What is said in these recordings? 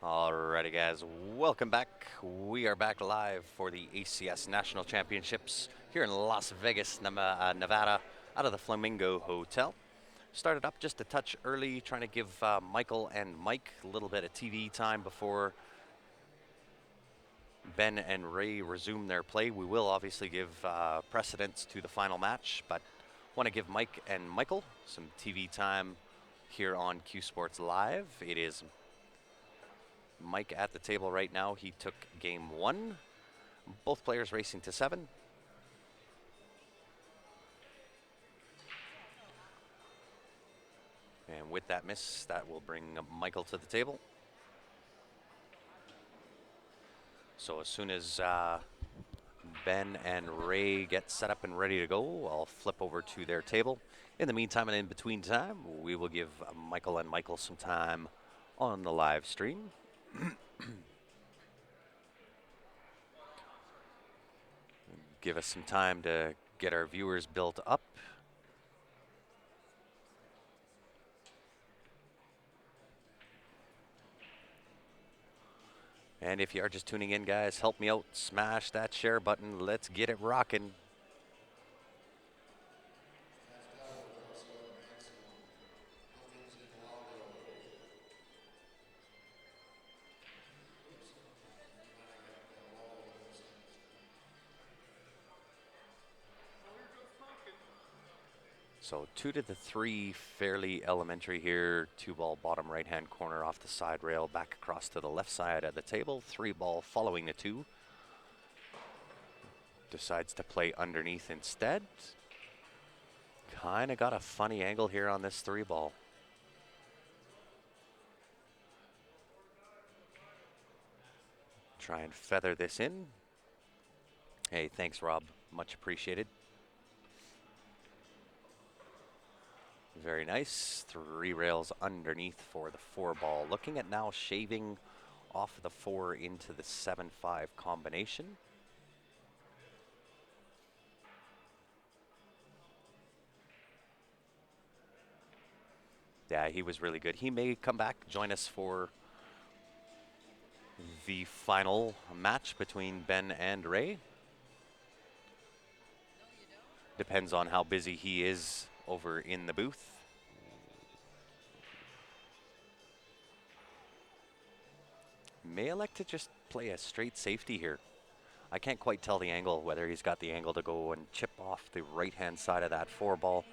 Alrighty, guys, welcome back. We are back live for the ACS National Championships here in Las Vegas, Nevada, out of the Flamingo Hotel. Started up just a touch early, trying to give Michael and Mike a little bit of TV time before Ben and Ray resume their play. We will obviously give precedence to the final match, but want to give Mike and Michael some TV time here on Q Sports Live. It is Mike at the table right now. He took game one. Both players racing to 7. And with that miss, that will bring Michael to the table. So as soon as Ben and Ray get set up and ready to go, I'll flip over to their table. In the meantime and in between time, we will give Michael and Michael some time on the live stream. Give us some time to get our viewers built up. And if you are just tuning in, guys, help me out. Smash that share button. Let's get it rocking. So 2 to the 3, fairly elementary here. 2 ball bottom right hand corner off the side rail, back across to the left side of the table. 3 ball following the 2. Decides to play underneath instead. Kind of got a funny angle here on this 3 ball. Try and feather this in. Hey, thanks, Rob. Much appreciated. Very nice. 3 rails underneath for the 4 ball. Looking at now shaving off the 4 into the 7-5 combination. Yeah, he was really good. He may come back, join us for the final match between Ben and Ray. Depends on how busy he is over in the booth. May elect to just play a straight safety here. I can't quite tell the angle, whether he's got the angle to go and chip off the right-hand side of that 4 ball,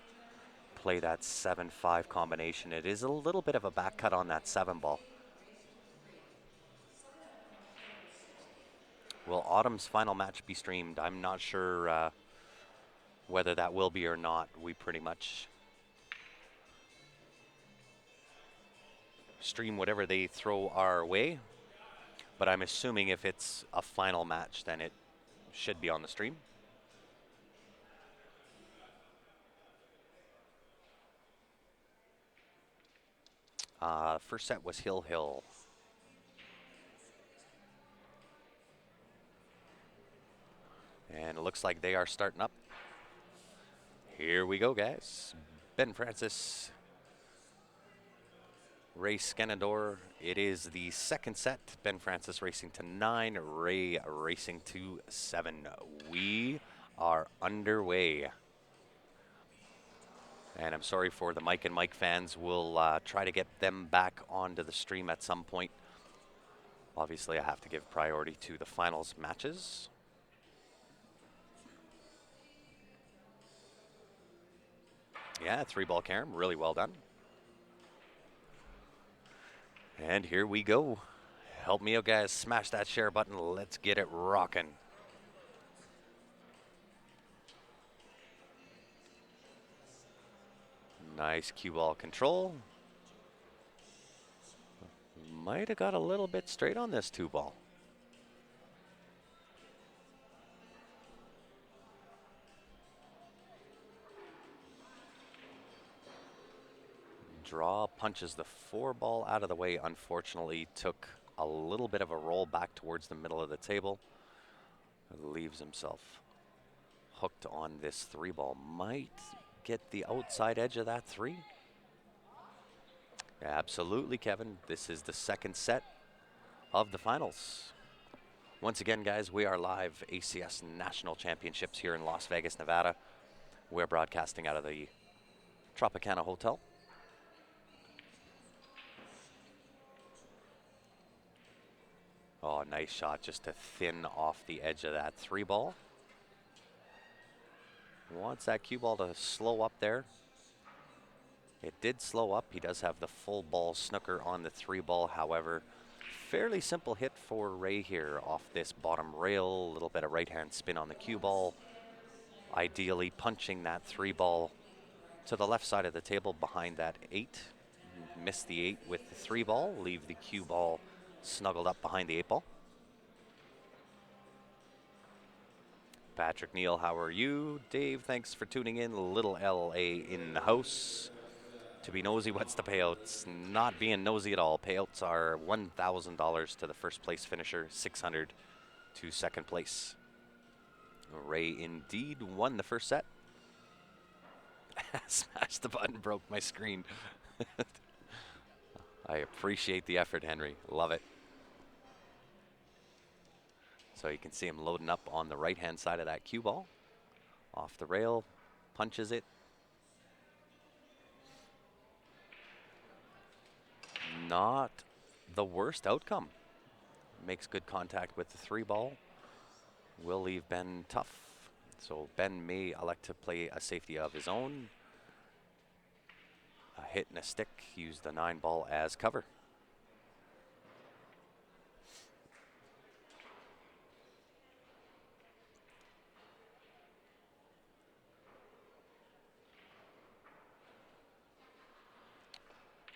play that 7-5 combination. It is a little bit of a back cut on that 7 ball. Will Autumn's final match be streamed? I'm not sure whether that will be or not. We pretty much stream whatever they throw our way. But I'm assuming if it's a final match, then it should be on the stream. First set was Hill. And it looks like they are starting up. Here we go, guys. Ben Francis, Ray Skenador. It is the second set. Ben Francis racing to 9, Ray racing to 7. We are underway. And I'm sorry for the Mike and Mike fans. We'll try to get them back onto the stream at some point. Obviously, I have to give priority to the finals matches. Yeah, 3 ball Carom, really well done. And here we go. Help me out, guys. Smash that share button. Let's get it rocking. Nice cue ball control. Might have got a little bit straight on this 2 ball. Draw punches the 4 ball out of the way. Unfortunately, took a little bit of a roll back towards the middle of the table. Leaves himself hooked on this 3 ball. Might get the outside edge of that 3. Absolutely, Kevin. This is the second set of the finals. Once again, guys, we are live ACS National Championships here in Las Vegas, Nevada. We're broadcasting out of the Tropicana Hotel. Oh, nice shot just to thin off the edge of that 3 ball. Wants that cue ball to slow up there. It did slow up. He does have the full ball snooker on the 3 ball. However, fairly simple hit for Ray here off this bottom rail. A little bit of right-hand spin on the cue ball. Ideally punching that 3 ball to the left side of the table behind that 8. Miss the 8 with the 3 ball. Leave the cue ball snuggled up behind the 8 ball. Patrick Neal, how are you? Dave, thanks for tuning in. Little LA in the house. To be nosy, what's the payouts? Not being nosy at all. Payouts are $1,000 to the first place finisher, $600 to second place. Ray indeed won the first set. Smashed the button, broke my screen. I appreciate the effort, Henry. Love it. So you can see him loading up on the right-hand side of that cue ball. Off the rail, punches it. Not the worst outcome. Makes good contact with the 3 ball. Will leave Ben tough. So Ben may elect to play a safety of his own. A hit and a stick. Use the 9 ball as cover.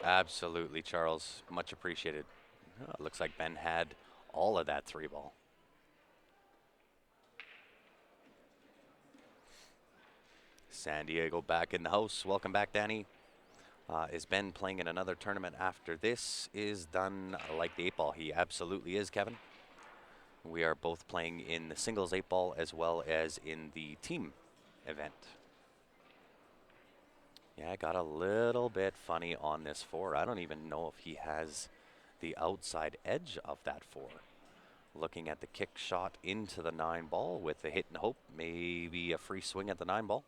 Absolutely, Charles. Much appreciated. Looks like Ben had all of that 3 ball. San Diego back in the house. Welcome back, Danny. Is Ben playing in another tournament after this is done like the 8 ball? He absolutely is, Kevin. We are both playing in the singles 8 ball as well as in the team event. Yeah, I got a little bit funny on this 4. I don't even know if he has the outside edge of that 4. Looking at the kick shot into the 9 ball with the hit and hope, maybe a free swing at the 9 ball.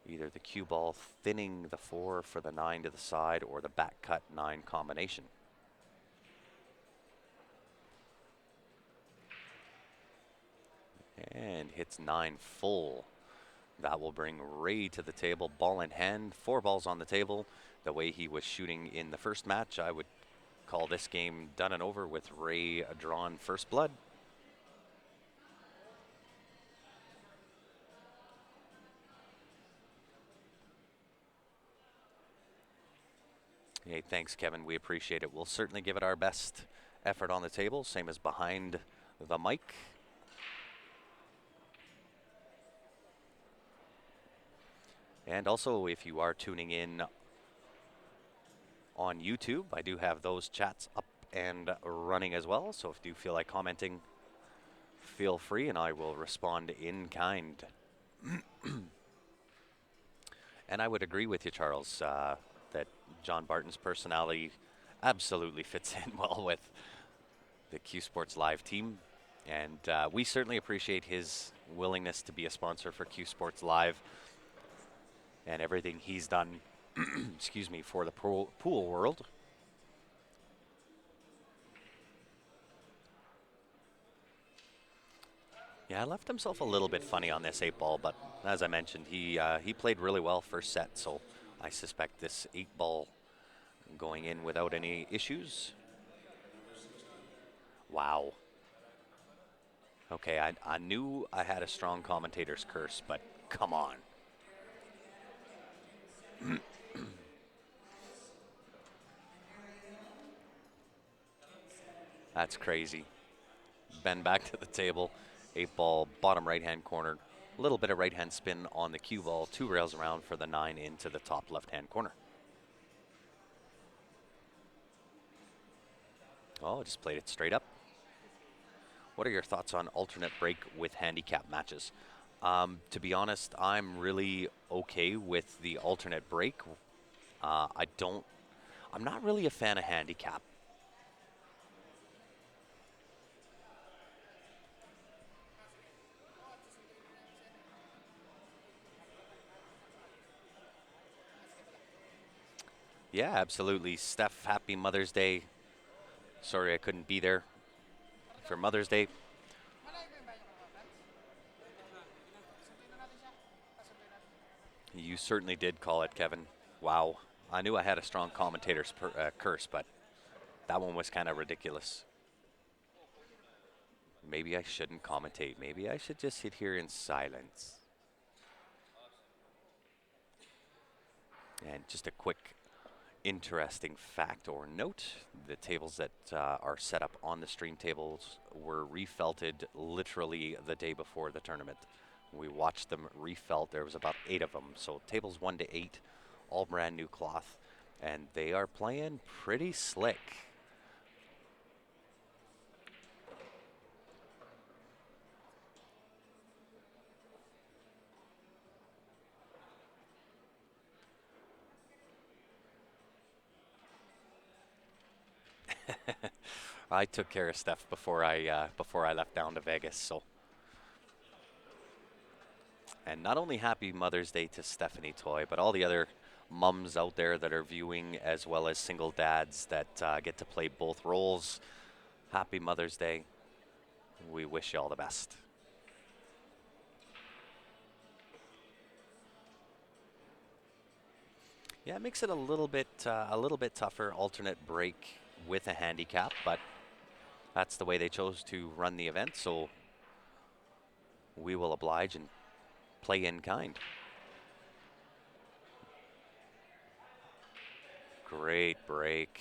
Either the cue ball thinning the 4 for the 9 to the side or the back cut 9 combination. And hits 9 full. That will bring Ray to the table, ball in hand, 4 balls on the table. The way he was shooting in the first match, I would call this game done and over with Ray drawn first blood. Hey, thanks, Kevin. We appreciate it. We'll certainly give it our best effort on the table, same as behind the mic. And also, if you are tuning in on YouTube, I do have those chats up and running as well. So if you feel like commenting, feel free and I will respond in kind. And I would agree with you, Charles, that John Barton's personality absolutely fits in well with the Q Sports Live team. And we certainly appreciate his willingness to be a sponsor for Q Sports Live and everything he's done, excuse me, for the pool world. Yeah, left himself a little bit funny on this 8 ball, but as I mentioned, he played really well first set, so I suspect this 8 ball going in without any issues. Wow. Okay, I knew I had a strong commentator's curse, but come on. That's crazy. Ben back to the table. 8 ball, bottom right-hand corner. A little bit of right-hand spin on the cue ball. 2 rails around for the 9 into the top left-hand corner. Oh, just played it straight up. What are your thoughts on alternate break with handicap matches? To be honest, I'm really okay with the alternate break. I don't. I'm not really a fan of handicap. Yeah, absolutely. Steph, happy Mother's Day. Sorry I couldn't be there for Mother's Day. You certainly did call it, Kevin. Wow. I knew I had a strong commentator's curse, but that one was kind of ridiculous. Maybe I shouldn't commentate. Maybe I should just sit here in silence. And just a quick interesting fact or note, the tables that are set up on the stream tables were refelted literally the day before the tournament. We watched them refelt. There was about 8 of them. So tables 1 to 8, all brand new cloth. And they are playing pretty slick. I took care of Steph before I left down to Vegas. So, and not only happy Mother's Day to Stephanie Toy, but all the other mums out there that are viewing, as well as single dads that get to play both roles. Happy Mother's Day. We wish you all the best. Yeah, it makes it a little bit tougher alternate break with a handicap, but that's the way they chose to run the event. So we will oblige and play in kind. Great break.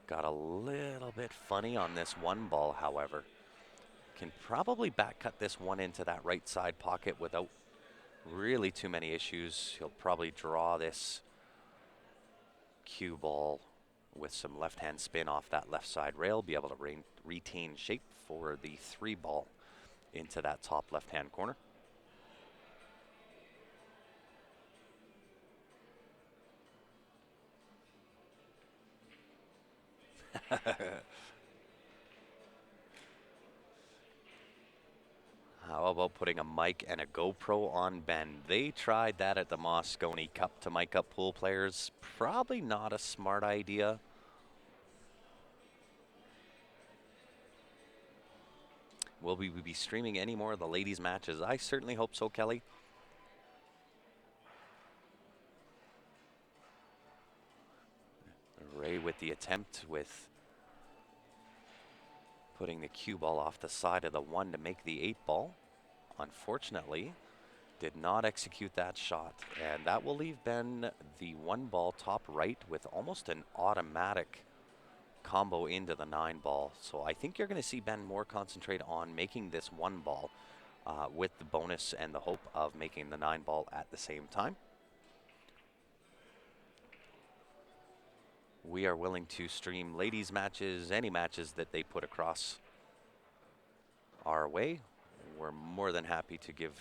Got a little bit funny on this one ball, however. Can probably back cut this one into that right side pocket without really too many issues. He'll probably draw this cue ball with some left-hand spin off that left side rail, be able to retain shape for the 3 ball into that top left-hand corner. How about putting a mic and a GoPro on Ben? They tried that at the Moscone Cup to mic up pool players. Probably not a smart idea. Will we be streaming any more of the ladies' matches? I certainly hope so, Kelly. Ray with the attempt with putting the cue ball off the side of the 1 to make the 8 ball. Unfortunately, did not execute that shot. And that will leave Ben the 1 ball top right with almost an automatic combo into the 9 ball. So I think you're going to see Ben more concentrate on making this 1 ball with the bonus and the hope of making the 9 ball at the same time. We are willing to stream ladies matches, any matches that they put across our way. We're more than happy to give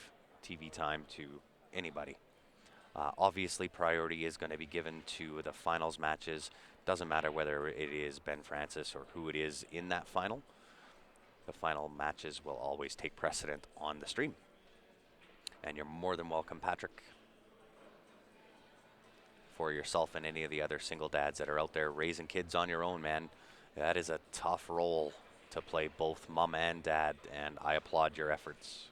TV time to anybody. Obviously, priority is going to be given to the finals matches. Doesn't matter whether it is Ben Francis or who it is in that final. The final matches will always take precedent on the stream. And you're more than welcome, Patrick, for yourself and any of the other single dads that are out there raising kids on your own, man. That is a tough role to play both mom and dad, and I applaud your efforts.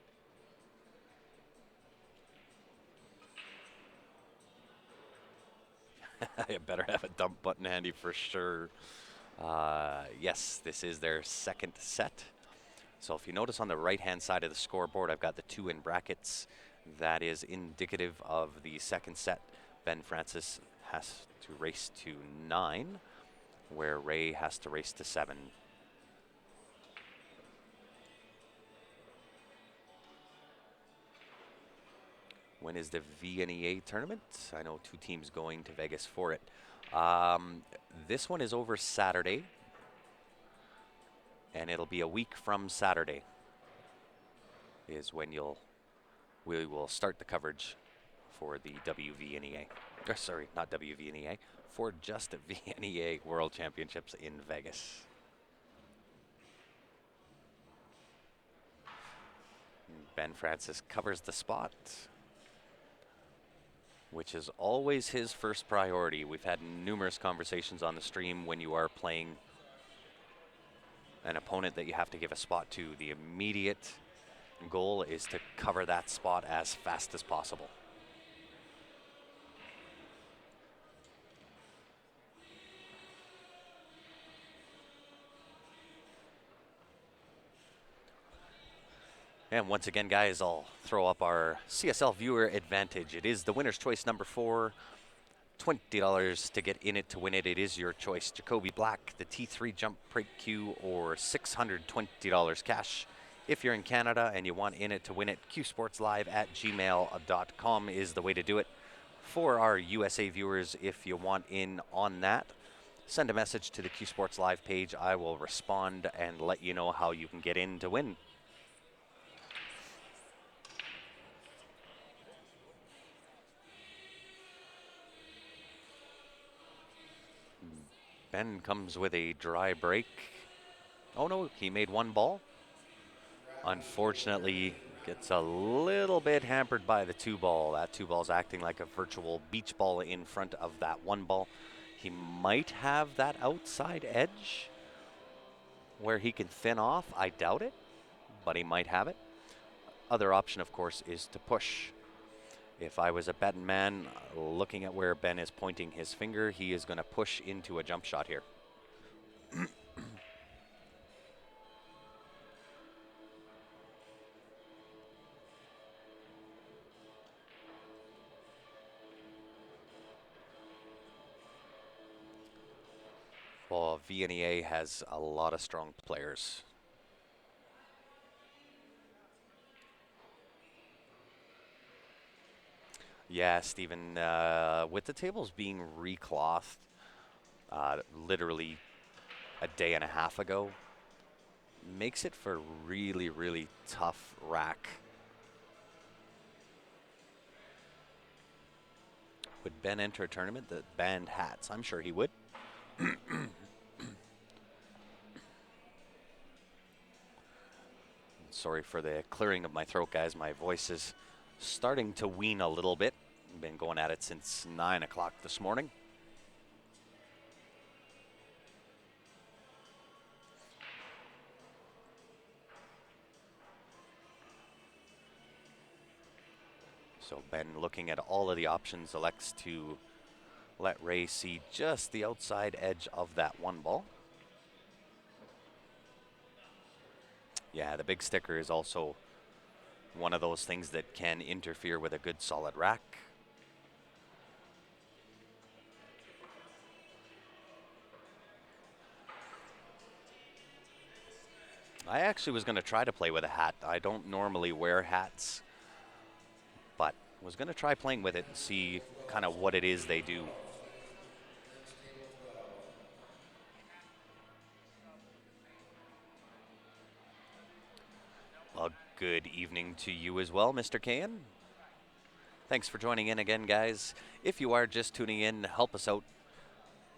I better have a dump button handy for sure. Yes, this is their second set. So if you notice on the right-hand side of the scoreboard, I've got the 2 in brackets. That is indicative of the second set. Ben Francis has to race to 9, where Ray has to race to 7. When is the VNEA tournament? I know 2 teams going to Vegas for it. This one is over Saturday. And it'll be a week from Saturday is when we will start the coverage for the WVNEA. Sorry, not WVNEA, for just the VNEA World Championships in Vegas. Ben Francis covers the spot, which is always his first priority. We've had numerous conversations on the stream when you are playing an opponent that you have to give a spot to. The immediate goal is to cover that spot as fast as possible. And once again, guys, I'll throw up our CSL viewer advantage. It is the winner's choice number 4. $20 to get in it to win it. It is your choice. Jacoby Black, the T3 jump break Q, or $620 cash. If you're in Canada and you want in it to win it, qsportslive@gmail.com is the way to do it. For our USA viewers, if you want in on that, send a message to the Q Sports Live page. I will respond and let you know how you can get in to win. Ben comes with a dry break. Oh no, he made one ball. Unfortunately, gets a little bit hampered by the 2-ball. That 2-ball's acting like a virtual beach ball in front of that 1 ball. He might have that outside edge where he can thin off. I doubt it, but he might have it. Other option, of course, is to push. If I was a betting man, looking at where Ben is pointing his finger, he is going to push into a jump shot here. Well, VNEA has a lot of strong players. Yeah, Stephen, with the tables being reclothed literally a day and a half ago, makes it for really, really tough rack. Would Ben enter a tournament that banned hats? I'm sure he would. Sorry for the clearing of my throat, guys. My voice is starting to wean a little bit. Been going at it since 9 o'clock this morning. So Ben, looking at all of the options, elects to let Ray see just the outside edge of that 1 ball. Yeah, the big sticker is also one of those things that can interfere with a good solid rack. I actually was going to try to play with a hat. I don't normally wear hats, but was going to try playing with it and see kind of what it is they do. Well, good evening to you as well, Mr. Cahan. Thanks for joining in again, guys. If you are just tuning in, help us out.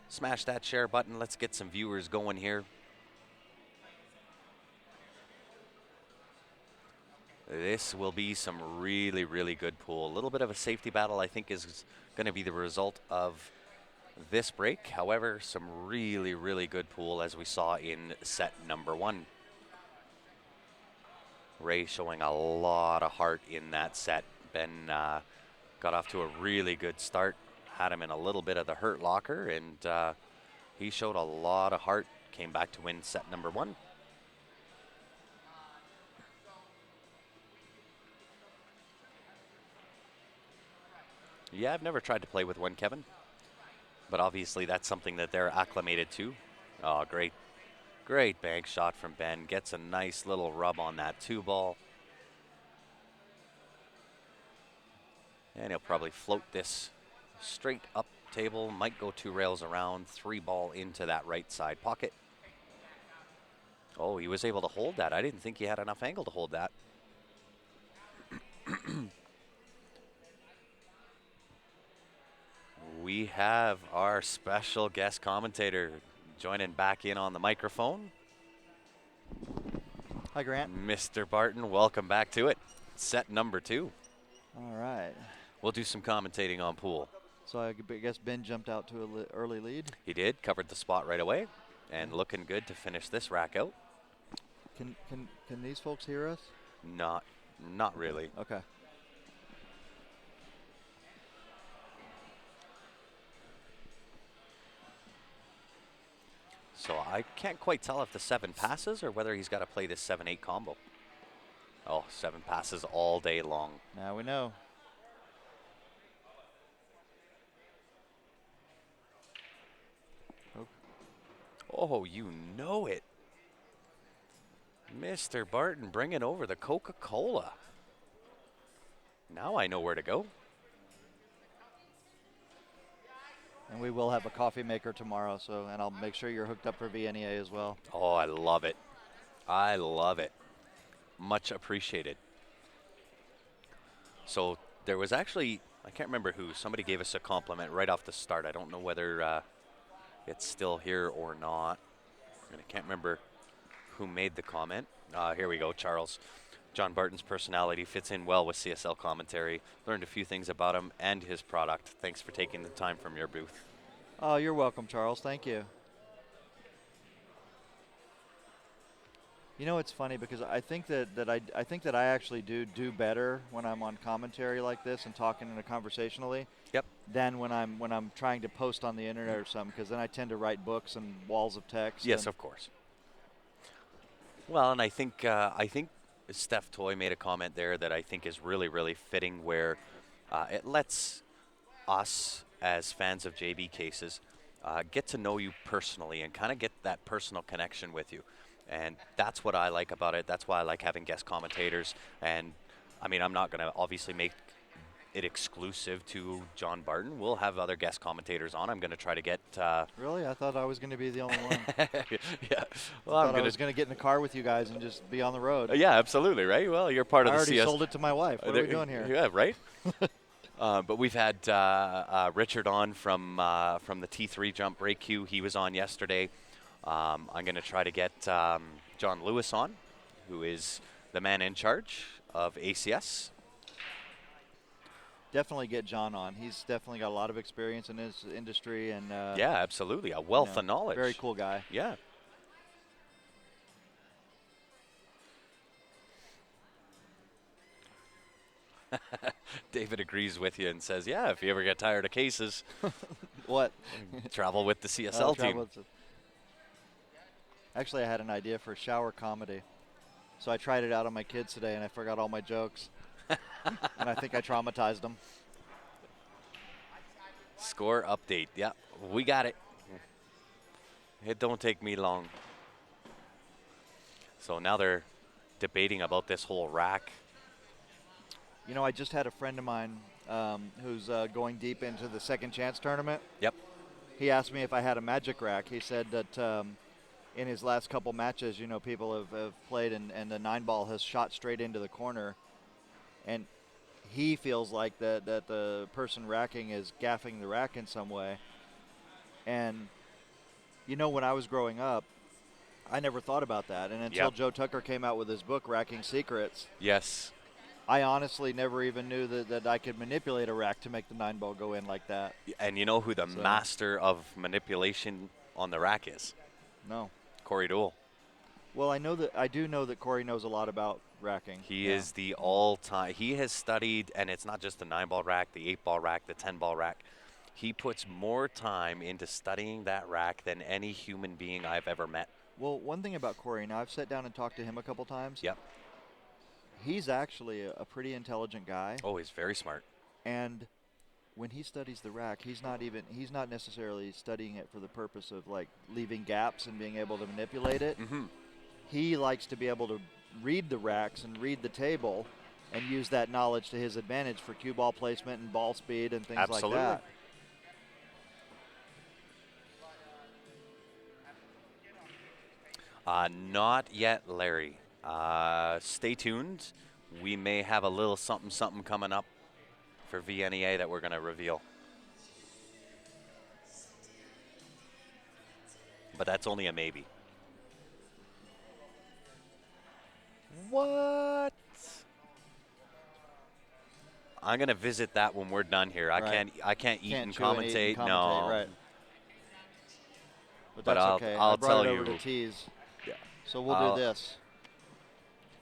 Smash that share button. Let's get some viewers going here. This will be some really, really good pool. A little bit of a safety battle, I think, is going to be the result of this break. However, some really, really good pool as we saw in set number 1. Ray showing a lot of heart in that set. Ben got off to a really good start, had him in a little bit of the hurt locker, and he showed a lot of heart, came back to win set number 1. Yeah, I've never tried to play with one, Kevin, but obviously that's something that they're acclimated to. Oh, great. Great bank shot from Ben. Gets a nice little rub on that 2-ball. And he'll probably float this straight up table. Might go 2 rails around, 3-ball into that right side pocket. Oh, he was able to hold that. I didn't think he had enough angle to hold that. We have our special guest commentator joining back in on the microphone. Hi, Grant. Mr. Barton, welcome back to it. Set number 2. All right. We'll do some commentating on pool. So I guess Ben jumped out to an early lead. He did, covered the spot right away, and looking good to finish this rack out. Can these folks hear us? Not really. Okay. So I can't quite tell if the 7 passes or whether he's got to play this 7-8 combo. Oh, 7 passes all day long. Now we know. Oh, you know it. Mr. Barton bringing over the Coca-Cola. Now I know where to go. And we will have a coffee maker tomorrow, and I'll make sure you're hooked up for VNEA as well. Oh, I love it. I love it. Much appreciated. So there was actually, I can't remember who, somebody gave us a compliment right off the start. I don't know whether it's still here or not. And I can't remember who made the comment. Here we go, Charles. John Barton's personality fits in well with CSL commentary. Learned a few things about him and his product. Thanks for taking the time from your booth. Oh, you're welcome, Charles. Thank you. You know, it's funny because I think that I actually do better when I'm on commentary like this and talking conversationally. Yep. Than when I'm trying to post on the internet or something, because then I tend to write books and walls of text. Yes, of course. Well, and I think Steph Toy made a comment there that I think is really, really fitting, where it lets us as fans of JB cases get to know you personally and kind of get that personal connection with you. And that's what I like about it. That's why I like having guest commentators. And I mean, I'm not going to obviously make it exclusive to John Barton. We'll have other guest commentators on. I'm going to try to get. Really? I thought I was going to be the only one. Yeah. Well, I was going to get in the car with you guys and just be on the road. Yeah, absolutely, right? Well, you're part of the CS. I already sold it to my wife. What are we doing here? Yeah, right? But we've had Richard on from the T3 jump break queue. He was on yesterday. I'm going to try to get John Lewis on, who is the man in charge of ACS. Definitely get John on. He's definitely got a lot of experience in his industry. And yeah, absolutely. A wealth of knowledge. Very cool guy. Yeah. David agrees with you and says, yeah, if you ever get tired of cases. What? Travel with the CSL team. Actually, I had an idea for shower comedy. So I tried it out on my kids today, and I forgot all my jokes. And I think I traumatized them. Score update. Yeah, we got it. It don't take me long. So now they're debating about this whole rack. You know, I just had a friend of mine who's going deep into the second chance tournament. Yep. He asked me if I had a magic rack. He said that in his last couple matches, you know, people have played and the 9-ball has shot straight into the corner. And he feels like that the person racking is gaffing the rack in some way. And, you know, when I was growing up, I never thought about that. And until Joe Tucker came out with his book, Racking Secrets. Yes. I honestly never even knew that I could manipulate a rack to make the 9-ball go in like that. And you know who the master of manipulation on the rack is? No. Corey Dole. Well, I do know that Corey knows a lot about racking. He is the all-time. He has studied, and it's not just the 9-ball rack, the 8-ball rack, the 10-ball rack. He puts more time into studying that rack than any human being I've ever met. Well, one thing about Corey, now I've sat down and talked to him a couple times. Yep. He's actually a pretty intelligent guy. Oh, he's very smart. And when he studies the rack, he's not necessarily studying it for the purpose of like leaving gaps and being able to manipulate it. Mm-hmm. He likes to be able to read the racks and read the table and use that knowledge to his advantage for cue ball placement and ball speed and things like that. Not yet, Larry. Stay tuned. We may have a little something something coming up for VNEA that we're going to reveal. But that's only a maybe. What? I'm going to visit that when we're done here. Right. I can't eat Can't and chew and eat and commentate. No. right. But But that's okay. I I'll brought tell it over you. to tease. Yeah. So we'll do this.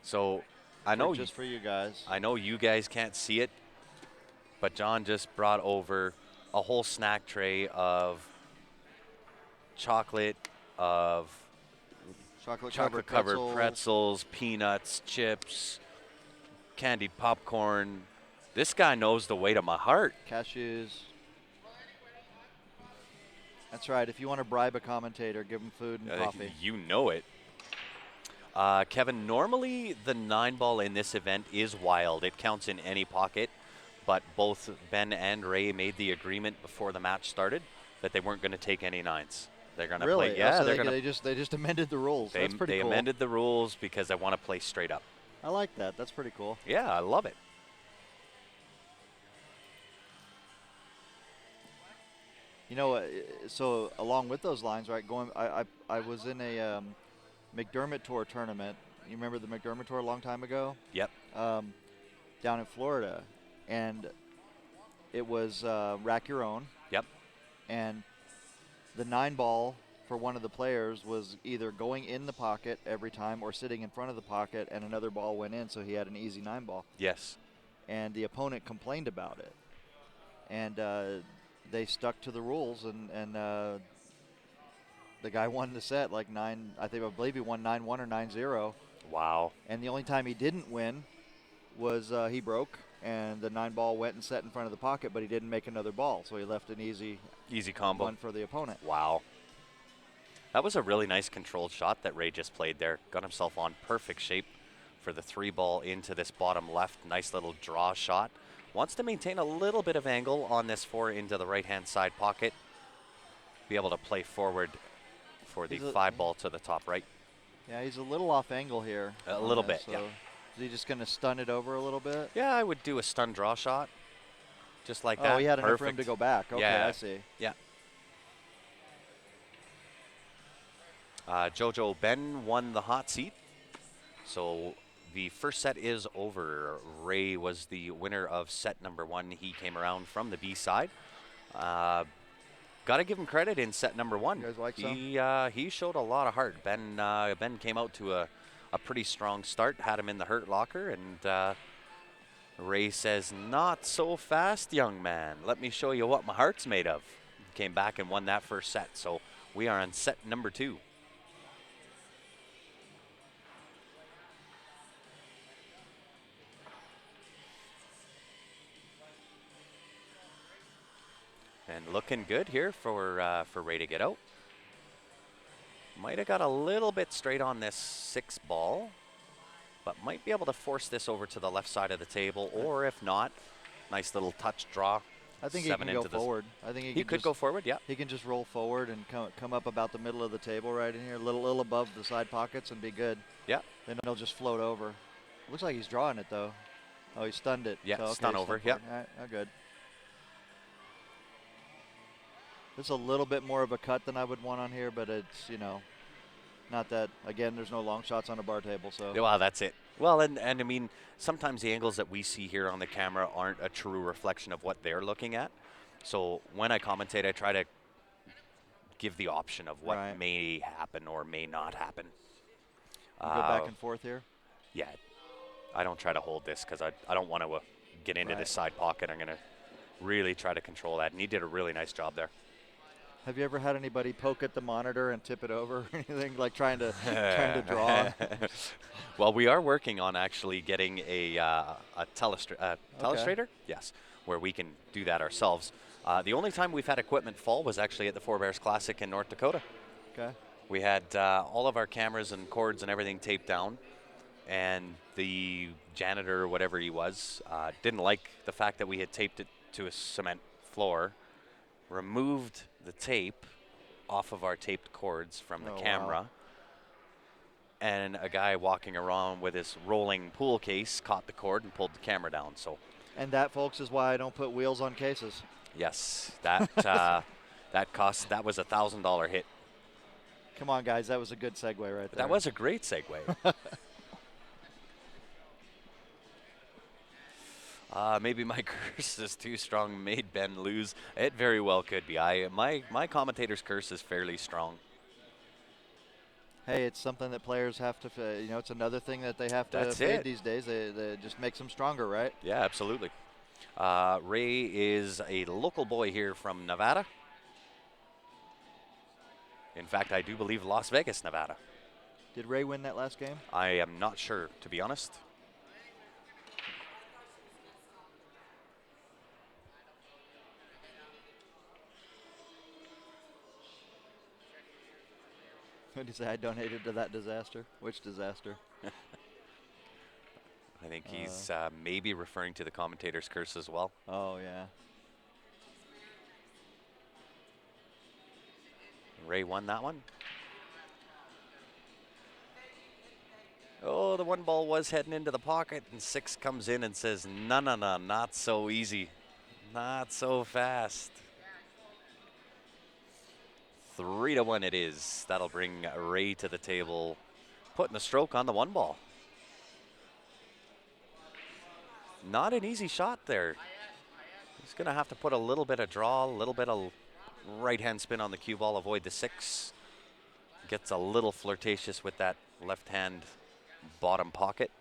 So I know just for you guys. I know you guys can't see it, but John just brought over a whole snack tray of chocolate, of Chocolate-covered pretzels, peanuts, chips, candied popcorn. This guy knows the weight of my heart. Cashews. That's right. If you want to bribe a commentator, give him food and coffee. You know it. Kevin, normally the 9-ball in this event is wild. It counts in any pocket, but both Ben and Ray made the agreement before the match started that they weren't going to take any 9s. They're going to play. Yeah, so they just amended the rules. That's pretty cool. They amended the rules because they want to play straight up. I like that. That's pretty cool. Yeah, I love it. You know, so along with those lines, right? I was in a McDermott Tour tournament. You remember the McDermott Tour a long time ago? Yep. Down in Florida, and it was rack your own. Yep. And the 9-ball for one of the players was either going in the pocket every time or sitting in front of the pocket, and another ball went in, so he had an easy 9-ball. Yes. And the opponent complained about it, and they stuck to the rules, and the guy won the set like 9. I believe he won 9-1 or 9-0. Wow. And the only time he didn't win was he broke, and the 9-ball went and set in front of the pocket, but he didn't make another ball, so he left an easy combo one for the opponent. Wow. That was a really nice controlled shot that Ray just played there. Got himself on perfect shape for the 3-ball into this bottom left. Nice little draw shot. Wants to maintain a little bit of angle on this 4 into the right-hand side pocket. Be able to play forward for the 5-ball to the top right. Yeah, he's a little off angle here. A little bit, so yeah. Is he just going to stun it over a little bit? Yeah, I would do a stun draw shot. Just like that. Oh, he had enough room to go back. Okay, yeah. I see. Yeah. Jojo Ben won the hot seat. So the first set is over. Ray was the winner of set number 1. He came around from the B side. Got to give him credit in set number 1. You guys like he showed a lot of heart. Ben came out to a pretty strong start, had him in the hurt locker, and Ray says, "Not so fast, young man. Let me show you what my heart's made of." Came back and won that first set. So we are on set number 2. And looking good here for Ray to get out. Might have got a little bit straight on this 6-ball, but might be able to force this over to the left side of the table, or if not, nice little touch draw. I think he can go forward. I think he could go forward, yeah. He can just roll forward and come up about the middle of the table right in here, a little above the side pockets, and be good. Yeah. Then he'll just float over. Looks like he's drawing it, though. Oh, he stunned it. Yeah, so, okay, stun over, yeah. All right, good. This is a little bit more of a cut than I would want on here, but it's, not that, again, there's no long shots on a bar table, so. Well, that's it. Well, and I mean, sometimes the angles that we see here on the camera aren't a true reflection of what they're looking at. So when I commentate, I try to give the option of what may happen or may not happen. Go back and forth here? Yeah. I don't try to hold this because I don't want to get into this side pocket. I'm going to really try to control that. And he did a really nice job there. Have you ever had anybody poke at the monitor and tip it over or anything, like trying to draw? Well, we are working on actually getting a telestrator, yes, where we can do that ourselves. The only time we've had equipment fall was actually at the Four Bears Classic in North Dakota. Okay. We had all of our cameras and cords and everything taped down, and the janitor or whatever he was didn't like the fact that we had taped it to a cement floor, removed the tape off of our taped cords from the camera, and a guy walking around with his rolling pool case caught the cord and pulled the camera down. So, And that, folks, is why I don't put wheels on cases. yes, that that was $1,000 hit. Come on, guys, that was a good segue right there. That was a great segue. Maybe my curse is too strong, made Ben lose. It very well could be. My commentator's curse is fairly strong. Hey, it's something that players have to, it's another thing that they have to That's fade it. these days. They just makes them stronger, right? Yeah, absolutely. Ray is a local boy here from Nevada. In fact, I do believe Las Vegas, Nevada. Did Ray win that last game? I am not sure, to be honest. What did you say? I donated to that disaster? Which disaster? I think he's maybe referring to the commentator's curse as well. Oh, yeah. Ray won that one. Oh, the one ball was heading into the pocket, and 6 comes in and says, no, no, no, not so easy. Not so fast. 3-1 it is. That'll bring Ray to the table, putting a stroke on the one ball. Not an easy shot there. He's going to have to put a little bit of draw, a little bit of right-hand spin on the cue ball, avoid the 6. Gets a little flirtatious with that left-hand bottom pocket.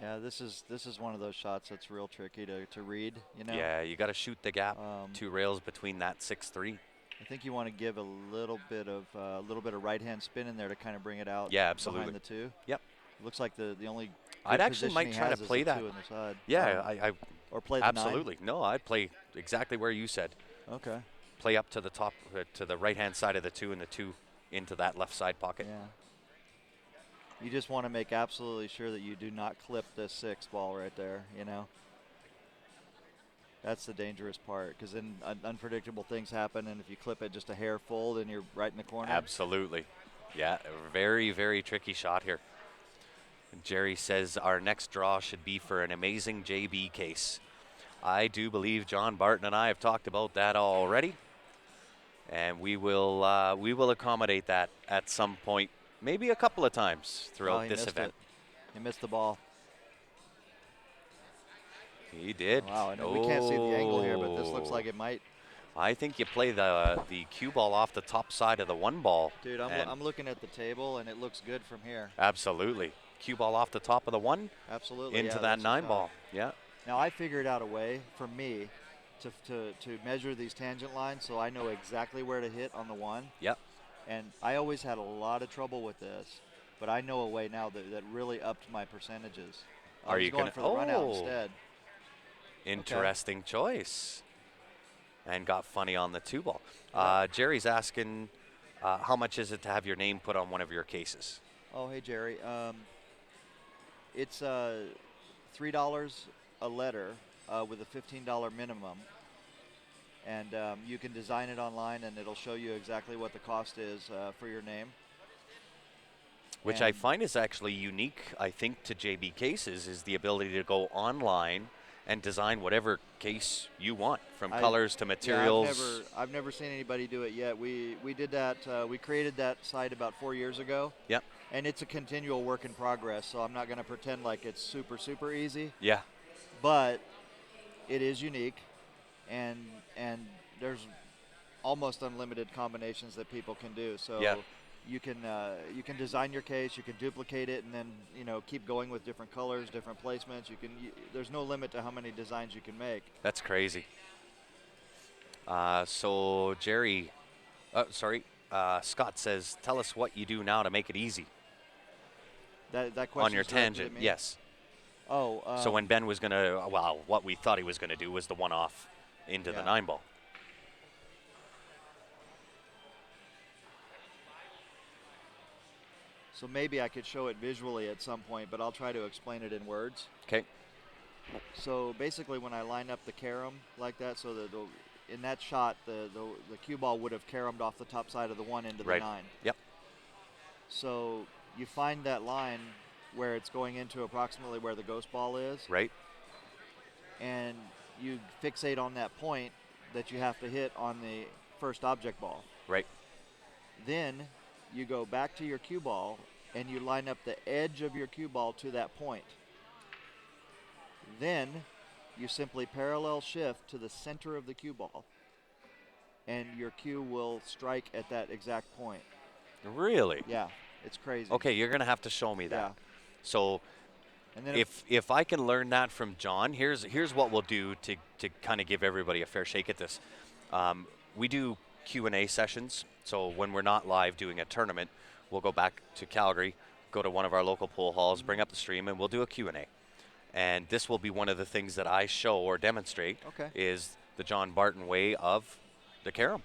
Yeah, this is one of those shots that's real tricky to read, you know? Yeah, you got to shoot the gap, 2 rails between that 6-3. I think you want to give a little bit of right-hand spin in there to kind of bring it out. Yeah, absolutely. Behind the 2. Yep. It looks like the only. I'd actually might try to play that. 2 in the side. Yeah, or play the absolutely. 9. No, I'd play exactly where you said. Okay. Play up to the top, to the right-hand side of the 2, and the 2 into that left side pocket. Yeah. You just want to make absolutely sure that you do not clip this 6 ball right there, you know. That's the dangerous part, because then unpredictable things happen, and if you clip it just a hair full, then you're right in the corner. Absolutely. Yeah, a very, very tricky shot here. Jerry says our next draw should be for an amazing JB case. I do believe John Barton and I have talked about that already, and we will accommodate that at some point, maybe a couple of times throughout this event. He missed the ball. He did. Wow, and we can't see the angle here, but this looks like it might. I think you play the cue ball off the top side of the one ball. Dude, I'm looking at the table, and it looks good from here. Absolutely. Cue ball off the top of the 1. Absolutely. Into that 9 ball. Yeah. Now, I figured out a way for me to measure these tangent lines so I know exactly where to hit on the 1. Yep. And I always had a lot of trouble with this, but I know a way now that really upped my percentages. Are you going for the run out instead? Interesting choice. And got funny on the 2 ball. Jerry's asking, how much is it to have your name put on one of your cases? Oh, hey, Jerry. It's $3 a letter with a $15 minimum. And you can design it online, and it'll show you exactly what the cost is for your name. Which I find is actually unique, I think, to JB Cases, is the ability to go online and design whatever case you want, from colors to materials. Yeah, I've never seen anybody do it yet. We did that. We created that site about 4 years ago. Yep. And it's a continual work in progress, so I'm not going to pretend like it's super, super easy. Yeah. But it is unique, and there's almost unlimited combinations that people can do. So yeah. You can design your case, you can duplicate it, and then keep going with different colors, different placements. There's no limit to how many designs you can make. That's crazy. So Jerry, Scott says, tell us what you do now to make it easy. That question on your tangent, yes. Oh. So when Ben was gonna, what we thought he was gonna do was the 1-off into the 9 ball. So maybe I could show it visually at some point, but I'll try to explain it in words. Okay. So basically, when I line up the carom like that, so that in that shot, the cue ball would have caromed off the top side of the 1 into the 9. Yep. So you find that line where it's going into approximately where the ghost ball is, Right. and you fixate on that point that you have to hit on the first object ball. Right. Then you go back to your cue ball and you line up the edge of your cue ball to that point. Then you simply parallel shift to the center of the cue ball, and your cue will strike at that exact point. Really? Yeah, it's crazy. Okay, you're gonna have to show me that. Yeah. So And then if I can learn that from John, here's what we'll do to kind of give everybody a fair shake at this. We do Q&A sessions. So when we're not live doing a tournament, we'll go back to Calgary, go to one of our local pool halls, bring up the stream, and we'll do a Q&A. And this will be one of the things that I show or demonstrate is the John Barton way of the Carom.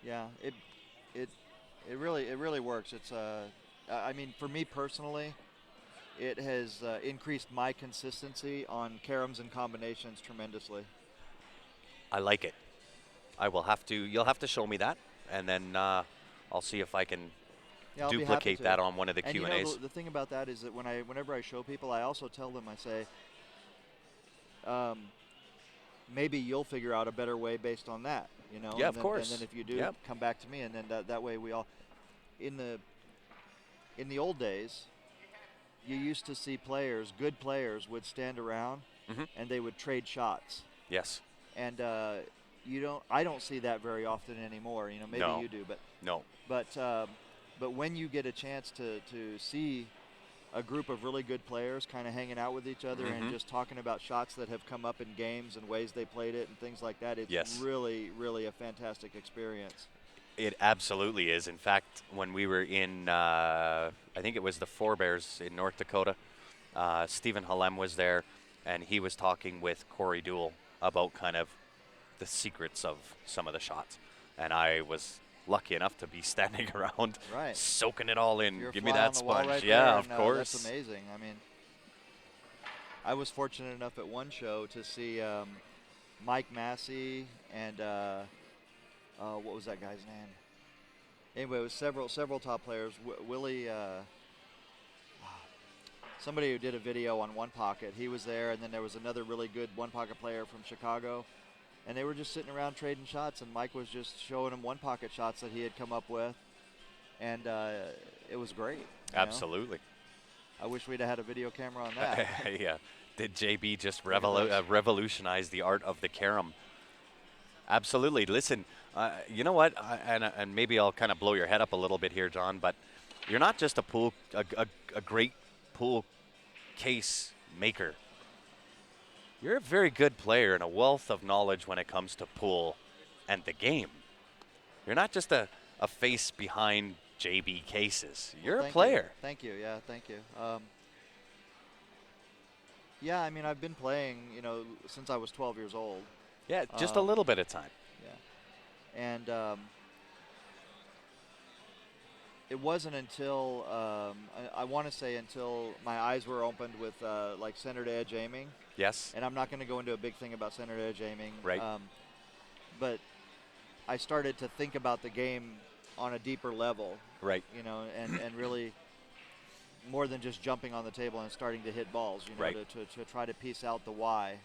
Yeah, it really works. It's I mean, for me personally, it has increased my consistency on caroms and combinations tremendously. I like it. You'll have to show me that, and then I'll see if I can I'll be happy duplicate to. that on one of the And Q&As. you know, the thing about that is that whenever I show people, I also tell them, I say, maybe you'll figure out a better way based on that, you know? Yeah, and of course. And then if you do, come back to me, and then that way we all, in the old days, you used to see players, good players, would stand around and they would trade shots. Yes. And I don't see that very often anymore. You know, maybe you do, but no. But when you get a chance to see a group of really good players kind of hanging out with each other and just talking about shots that have come up in games and ways they played it and things like that, it's really, really a fantastic experience. It absolutely is. In fact, when we were in, I think it was the Forebears in North Dakota, Stephen Halem was there, and he was talking with Corey Duell about kind of the secrets of some of the shots. And I was lucky enough to be standing around, soaking it all in. You're Give me that sponge. Right yeah, there, of course. That's amazing. I mean, I was fortunate enough at one show to see Mike Massey and what was that guy's name? Anyway, it was several top players. Willie, somebody who did a video on One Pocket, he was there, and then there was another really good One Pocket player from Chicago. And they were just sitting around trading shots, and Mike was just showing them One Pocket shots that he had come up with, and it was great. Absolutely. I wish we'd have had a video camera on that. Yeah. Did JB just revolutionize the art of the carom? Absolutely. Listen, you know what? And maybe I'll kind of blow your head up a little bit here, John, but you're not just a great pool case maker. You're a very good player and a wealth of knowledge when it comes to pool and the game. You're not just a face behind JB cases. You're a player. Thank you. Yeah, thank you. Yeah, I mean, I've been playing, since I was 12 years old. Yeah, just a little bit of time. Yeah. And it wasn't until, I want to say until my eyes were opened with like centered edge aiming. Yes. And I'm not going to go into a big thing about centered edge aiming. Right. But I started to think about the game on a deeper level. Right. And really more than just jumping on the table and starting to hit balls, to try to piece out the why.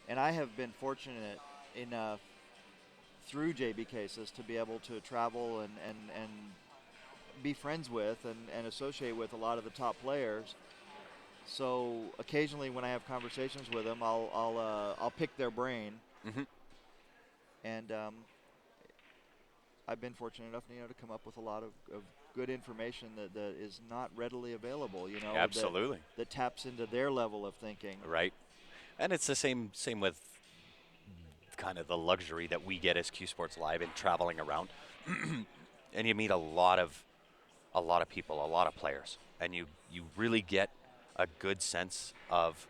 And I have been fortunate enough through JB cases to be able to travel and be friends with and associate with a lot of the top players. So occasionally when I have conversations with them, I'll pick their brain. And I've been fortunate enough, to come up with a lot of good information that is not readily available. Absolutely. That taps into their level of thinking. Right. And it's the same with kind of the luxury that we get as Q Sports Live and traveling around. And you meet a lot of people, a lot of players, and you really get a good sense of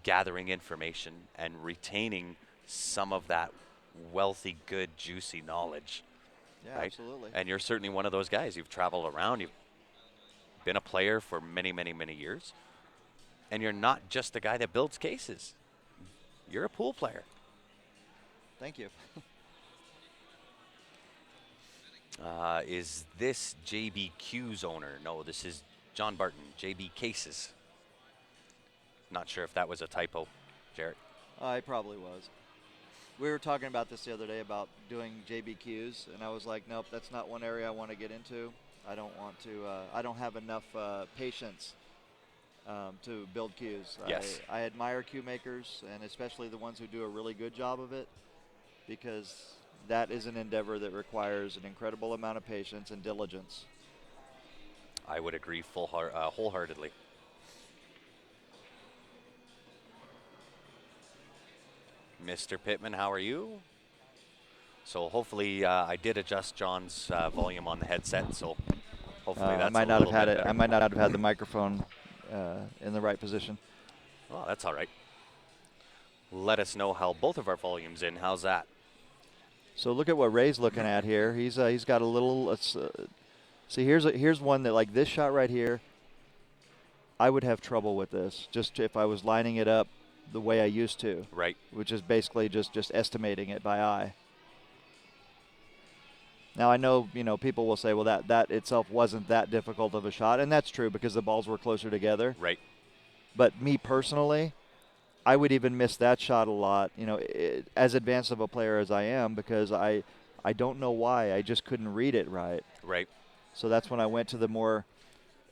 gathering information and retaining some of that wealthy, good, juicy knowledge. Yeah, right? Absolutely. And you're certainly one of those guys. You've traveled around. You've been a player for many, many, many years. And you're not just a guy that builds cases. You're a pool player. Thank you. Is this JBQ's owner? No, this is John Barton, JB Cases. Not sure if that was a typo, Jarrett. It probably was. We were talking about this the other day about doing JBQs, and I was like, nope, that's not one area I want to get into. I don't want to. I don't have enough patience to build cues. Yes. I admire cue makers, and especially the ones who do a really good job of it, because that is an endeavor that requires an incredible amount of patience and diligence. I would agree wholeheartedly. Mr. Pittman, how are you? So hopefully I did adjust John's volume on the headset, so hopefully that's I might a not little have had bit it. better. I might not have had the microphone in the right position. Oh, that's all right. Let us know how both of our volumes in. How's that? So look at what Ray's looking at here. He's got a little. See, here's one that, like this shot right here, I would have trouble with this just if I was lining it up the way I used to. Right. Which is basically just estimating it by eye. Now I know people will say, well, that itself wasn't that difficult of a shot, and that's true because the balls were closer together. Right. But me personally, I would even miss that shot a lot, as advanced of a player as I am, because I don't know why. I just couldn't read it right. Right. So that's when I went to the more,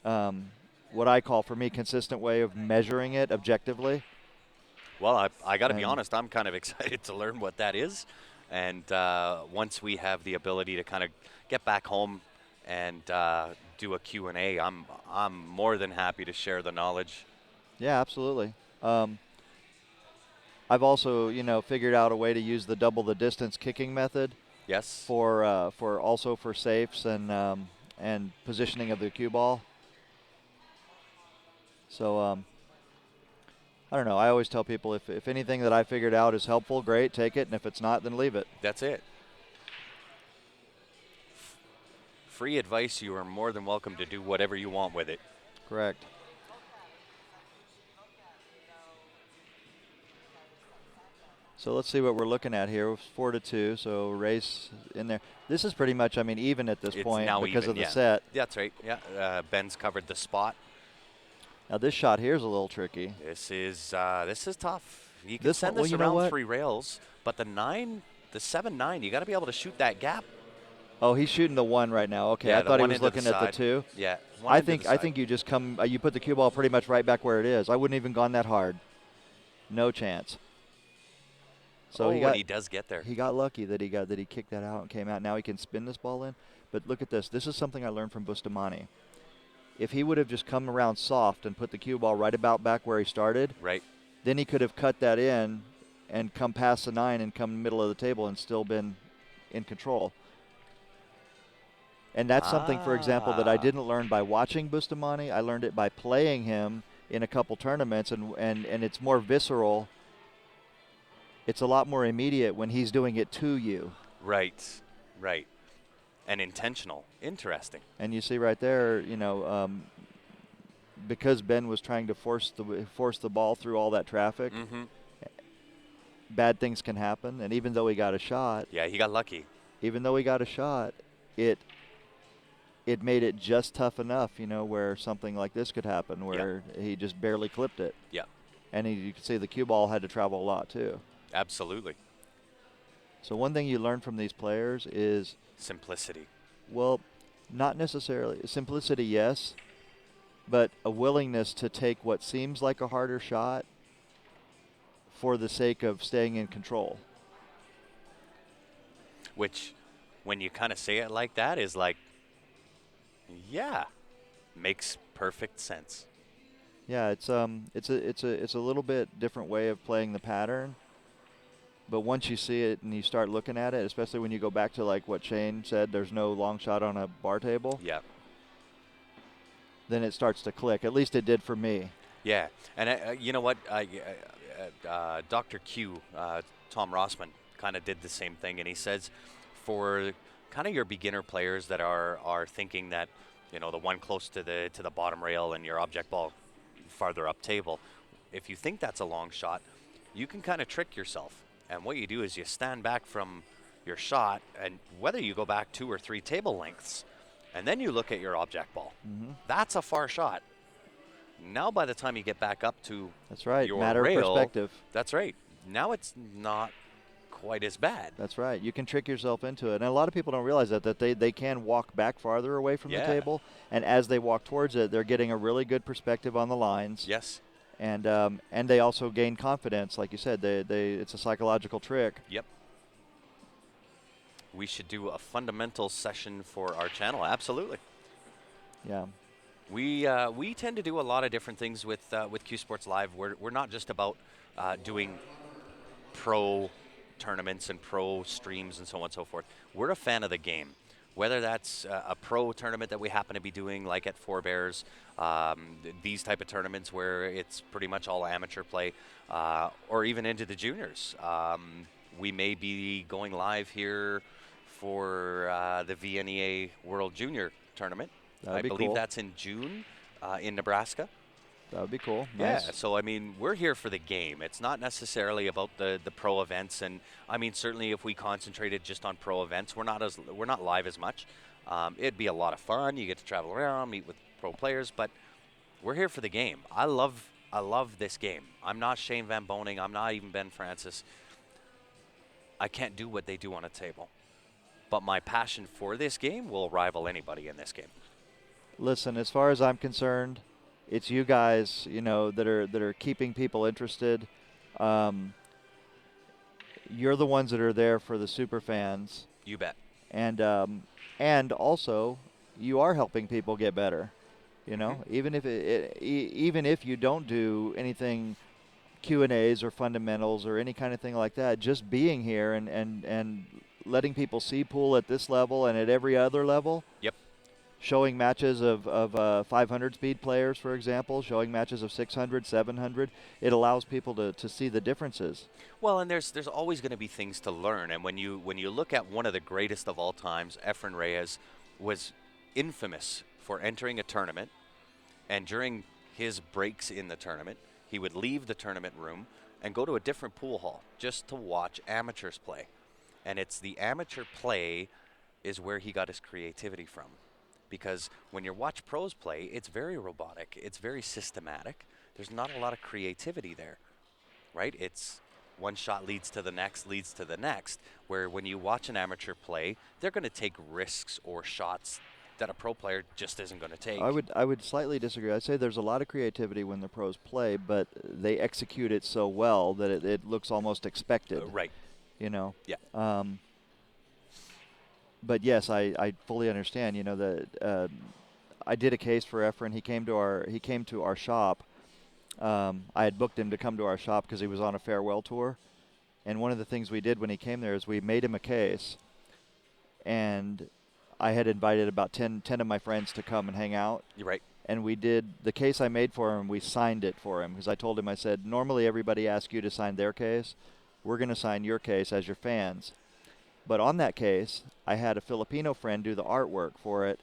what I call, for me, consistent way of measuring it objectively. Well, I got to be honest, I'm kind of excited to learn what that is. And once we have the ability to kind of get back home and do a Q&A, I'm more than happy to share the knowledge. Yeah, absolutely. I've also, figured out a way to use the double the distance kicking method. Yes. For safes and positioning of the cue ball. So I don't know. I always tell people if anything that I figured out is helpful, great, take it, and if it's not, then leave it. That's it. Free advice. You are more than welcome to do whatever you want with it. Correct. So let's see what we're looking at here. 4-2, so race in there. This is pretty much, even at this point because even, of the set. That's right. Yeah, Ben's covered the spot. Now this shot here is a little tricky. This is tough. You can send this around 3 rails, but the 7-9, you got to be able to shoot that gap. Oh, he's shooting the 1 right now. Okay, yeah, I thought he was looking at the 2. Yeah, I think you just you put the cue ball pretty much right back where it is. I wouldn't even gone that hard. No chance. So he does get there. He got lucky that he kicked that out and came out. Now he can spin this ball in. But look at this. This is something I learned from Bustamante. If he would have just come around soft and put the cue ball right about back where he started, right, then he could have cut that in and come past the 9 and come middle of the table and still been in control. And that's something, for example, that I didn't learn by watching Bustamante. I learned it by playing him in a couple tournaments, and it's more visceral. It's a lot more immediate when he's doing it to you. Right. And intentional. Interesting. And you see right there, because Ben was trying to force the ball through all that traffic, bad things can happen. And even though he got a shot, yeah, he got lucky. Even though he got a shot, it made it just tough enough, where something like this could happen, where he just barely clipped it. Yeah. And you can see the cue ball had to travel a lot too. Absolutely. So one thing you learn from these players is simplicity. Well, not necessarily. Simplicity, yes, but a willingness to take what seems like a harder shot for the sake of staying in control. Which, when you kind of say it like that, is like, yeah, makes perfect sense. Yeah, it's a little bit different way of playing the pattern. But once you see it and you start looking at it, especially when you go back to like what Shane said, there's no long shot on a bar table. Yeah. Then it starts to click. At least it did for me. Yeah, and you know what? Dr. Q, Tom Rossman, kind of did the same thing, and he says, for kind of your beginner players that are thinking that, the one close to the bottom rail and your object ball farther up table, if you think that's a long shot, you can kind of trick yourself. And what you do is you stand back from, your shot, and whether you go back 2 or 3 table lengths, and then you look at your object ball, that's a far shot. Now by the time you get back up to That's right. your Matter of rail, perspective. that's right. Now it's not quite as bad. That's right. You can trick yourself into it. And a lot of people don't realize that they can walk back farther away from the table. And as they walk towards it, they're getting a really good perspective on the lines. Yes. And they also gain confidence. Like you said, it's a psychological trick. Yep. We should do a fundamentals session for our channel. Absolutely. Yeah. We tend to do a lot of different things with Q Sports Live. We're not just about doing pro tournaments and pro streams and so on and so forth. We're a fan of the game. Whether that's a pro tournament that we happen to be doing, like at Four Bears, these type of tournaments where it's pretty much all amateur play, or even into the juniors. We may be going live here for the VNEA World Junior Tournament. I believe that's in June in Nebraska. That would be cool. Yeah, Nice. so I mean, we're here for the game. It's not necessarily about the pro events, and I mean, certainly if we concentrated just on pro events, we're not live as much. It'd be a lot of fun. You get to travel around, meet with pro players, but we're here for the game. I love this game. I'm not Shane Van Boning. I'm not even Ben Francis. I can't do what they do on a table, but my passion for this game will rival anybody in this game. Listen, as far as I'm concerned, it's you guys, that are keeping people interested. You're the ones that are there for the super fans. You bet. And also, you are helping people get better. Even if you don't do anything Q&As or fundamentals or any kind of thing like that, just being here and letting people see pool at this level and at every other level. Yep. Showing matches of 500 speed players, for example, showing matches of 600, 700. It allows people to see the differences. Well, and there's always going to be things to learn. And when you look at one of the greatest of all times, Efren Reyes was infamous for entering a tournament, and during his breaks in the tournament, he would leave the tournament room and go to a different pool hall just to watch amateurs play. And it's the amateur play is where he got his creativity from. Because when you watch pros play, it's very robotic. It's very systematic. There's not a lot of creativity there, right? It's one shot leads to the next, where when you watch an amateur play, they're going to take risks or shots that a pro player just isn't going to take. I would slightly disagree. I'd say there's a lot of creativity when the pros play, but they execute it so well that it looks almost expected. Right. Yeah. But yes, I fully understand. That I did a case for Efren. He came to our shop. I had booked him to come to our shop because he was on a farewell tour. And one of the things we did when he came there is we made him a case. And I had invited about 10 of my friends to come and hang out. You're right. And we did the case I made for him. We signed it for him because I told him, I said, normally everybody asks you to sign their case. We're going to sign your case as your fans. But on that case, I had a Filipino friend do the artwork for it,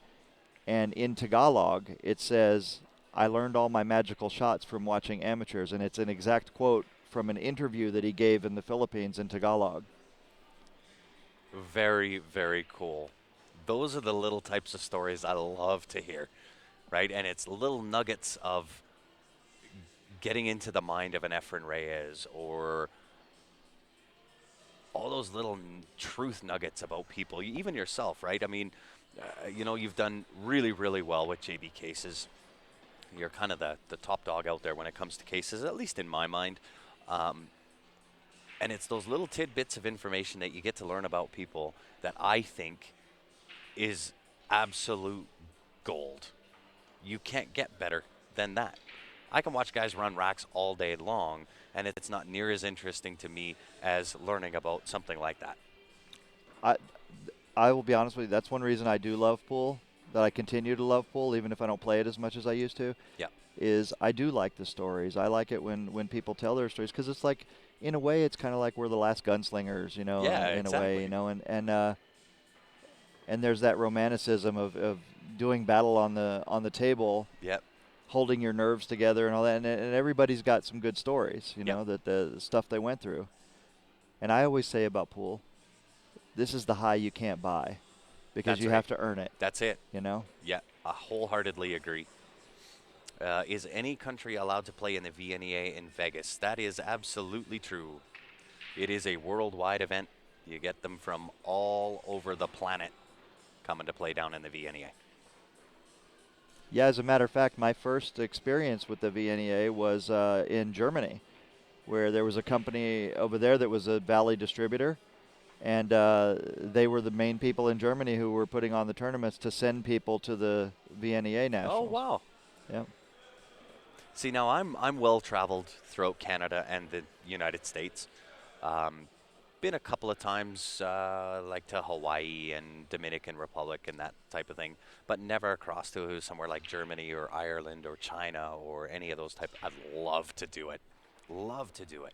and in Tagalog, it says, "I learned all my magical shots from watching amateurs," and it's an exact quote from an interview that he gave in the Philippines in Tagalog. Very, very cool. Those are the little types of stories I love to hear, right? And it's little nuggets of getting into the mind of an Efren Reyes, or all those little truth nuggets about people, even yourself, right? I mean, you've done really, really well with JB Cases. You're kind of the top dog out there when it comes to cases, at least in my mind. And it's those little tidbits of information that you get to learn about people that I think is absolute gold. You can't get better than that. I can watch guys run racks all day long, and it's not near as interesting to me as learning about something like that. I will be honest with you, that's one reason I do love pool, that I continue to love pool, even if I don't play it as much as I used to. Yeah. Is I do like the stories. I like it when people tell their stories, because it's like, in a way, it's kind of like we're the last gunslingers, in exactly. a way, and there's that romanticism of doing battle on the table. Yep. Holding your nerves together and all that, and everybody's got some good stories, Yep. that the stuff they went through. And I always say about pool, this is the high you can't buy because That's you right. have to earn it. That's it. You know. Yeah, I wholeheartedly agree. Is any country allowed to play in the VNEA in Vegas? That is absolutely true. It is a worldwide event. You get them from all over the planet coming to play down in the VNEA. Yeah, as a matter of fact, my first experience with the VNEA was in Germany, where there was a company over there that was a Valley distributor, and they were the main people in Germany who were putting on the tournaments to send people to the VNEA Oh, Nationals. wow. Yeah. See, now I'm well traveled throughout Canada and the United States. Been a couple of times, like to Hawaii and Dominican Republic and that type of thing, but never across to somewhere like Germany or Ireland or China or any of those type. I'd love to do it. Love to do it.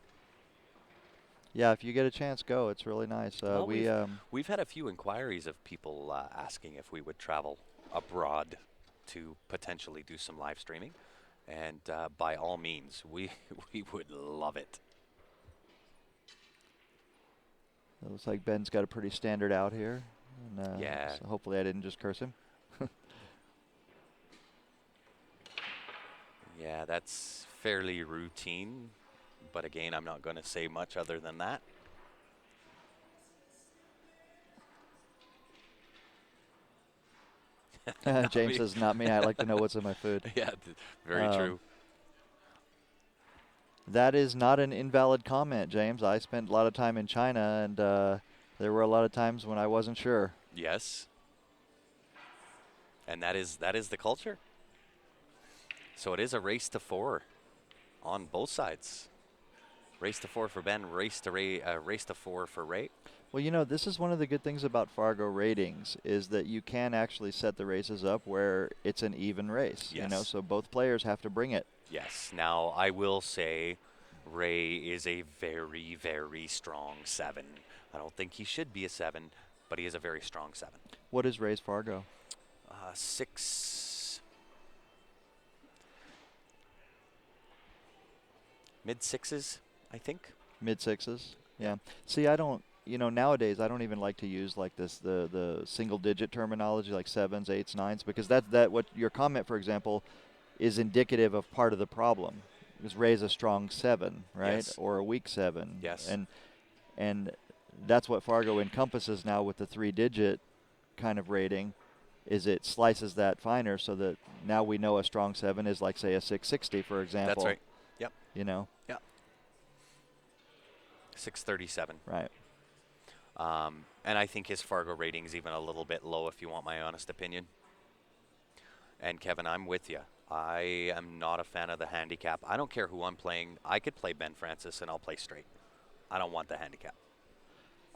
Yeah, if you get a chance, go. It's really nice. Well, we've had a few inquiries of people asking if we would travel abroad to potentially do some live streaming, and by all means, we we would love it. It looks like Ben's got a pretty standard out here. And, Yeah. So hopefully I didn't just curse him. Yeah, that's fairly routine, but again, I'm not going to say much other than that. James says, not me. I like to know what's in my food. Yeah, very true. That is not an invalid comment, James. I spent a lot of time in China, and there were a lot of times when I wasn't sure. Yes. And that is the culture. So it is a race to 4 on both sides. Race to 4 for Ben, race to 4 for Ray. Well, you know, this is one of the good things about Fargo ratings is that you can actually set the races up where it's an even race. Yes. You know, so both players have to bring it. Yes. Now, I will say Ray is a very, very strong 7. I don't think he should be a 7, but he is a very strong 7. What is Ray's Fargo? 6. Mid-6s, I think. Mid-6s? Yeah. See, I don't, you know, nowadays I don't even like to use like this, the single-digit terminology like 7s, 8s, 9s, because that what your comment, for example, is indicative of part of the problem. Because Ray's a strong 7, right? Yes. Or a weak 7. Yes. And that's what Fargo encompasses now with the 3-digit kind of rating, is it slices that finer so that now we know a strong 7 is like, say, a 660, for example. That's right. Yep. You know? Yep. 637. Right. And I think his Fargo rating is even a little bit low, if you want my honest opinion. And Kevin, I'm with you. I am not a fan of the handicap. I don't care who I'm playing. I could play Ben Francis and I'll play straight. I don't want the handicap.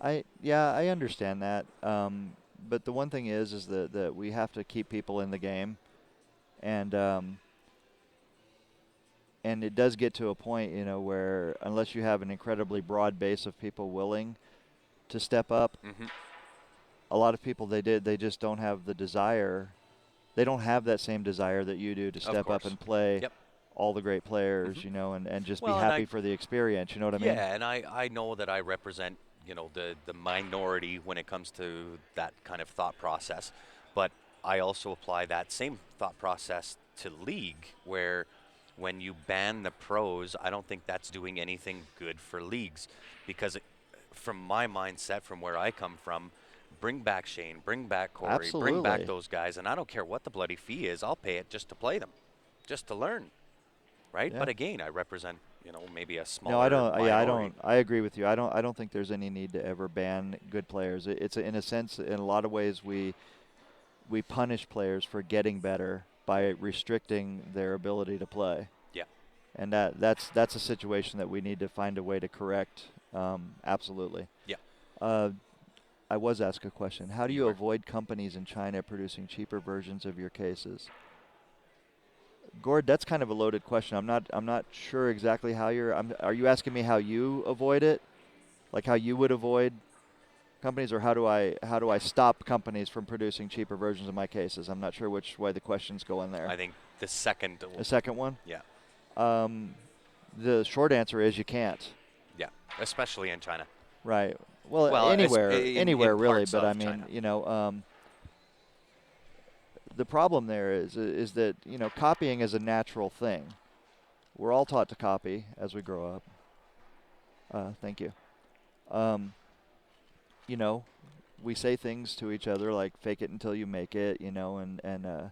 I understand that. But the one thing is that we have to keep people in the game, and it does get to a point, you know, where unless you have an incredibly broad base of people willing to step up, a lot of people they just don't have the desire. They don't have that same desire that you do to step up and play all the great players, you know, and just be happy for the experience. You know what I mean? Yeah, and I know that I represent, you know, the minority when it comes to that kind of thought process, but I also apply that same thought process to league, where when you ban the pros, I don't think that's doing anything good for leagues, because from my mindset, from where I come from, bring back Shane, bring back Corey, Absolutely. bring back those guys, and I don't care what the bloody fee is, I'll pay it just to play them, just to learn, right? Yeah. But again, I represent, you know, maybe a smaller No, I don't. minority. Yeah, I don't. I agree with you. I don't think there's any need to ever ban good players. It's in a sense, in a lot of ways, we punish players for getting better by restricting their ability to play. Yeah. And that's a situation that we need to find a way to correct. Absolutely. Yeah. I was asked a question. How do You you were. avoid companies in China producing cheaper versions of your cases? Gord, that's kind of a loaded question. I'm not sure exactly how are you asking me how you avoid it? Like how you would avoid companies, or how do I stop companies from producing cheaper versions of my cases? I'm not sure which way the question's going there. I think the second. The second one? Yeah. The short answer is you can't. Yeah. Especially in China. Right. well, Well, anywhere in really. parts But I of mean, China. the problem there is that copying is a natural thing. We're all taught to copy as we grow up. Thank you. Um, you know, we say things to each other like "fake it until you make it," and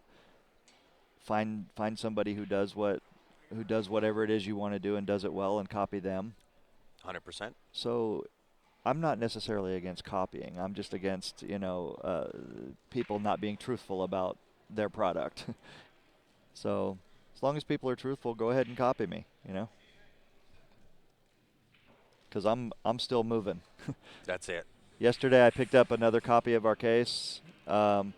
find somebody who does whatever it is you want to do and does it well and copy them. 100%. So I'm not necessarily against copying. I'm just against people not being truthful about their product. So as long as people are truthful, go ahead and copy me. Because I'm still moving. That's it. Yesterday I picked up another copy of our case, and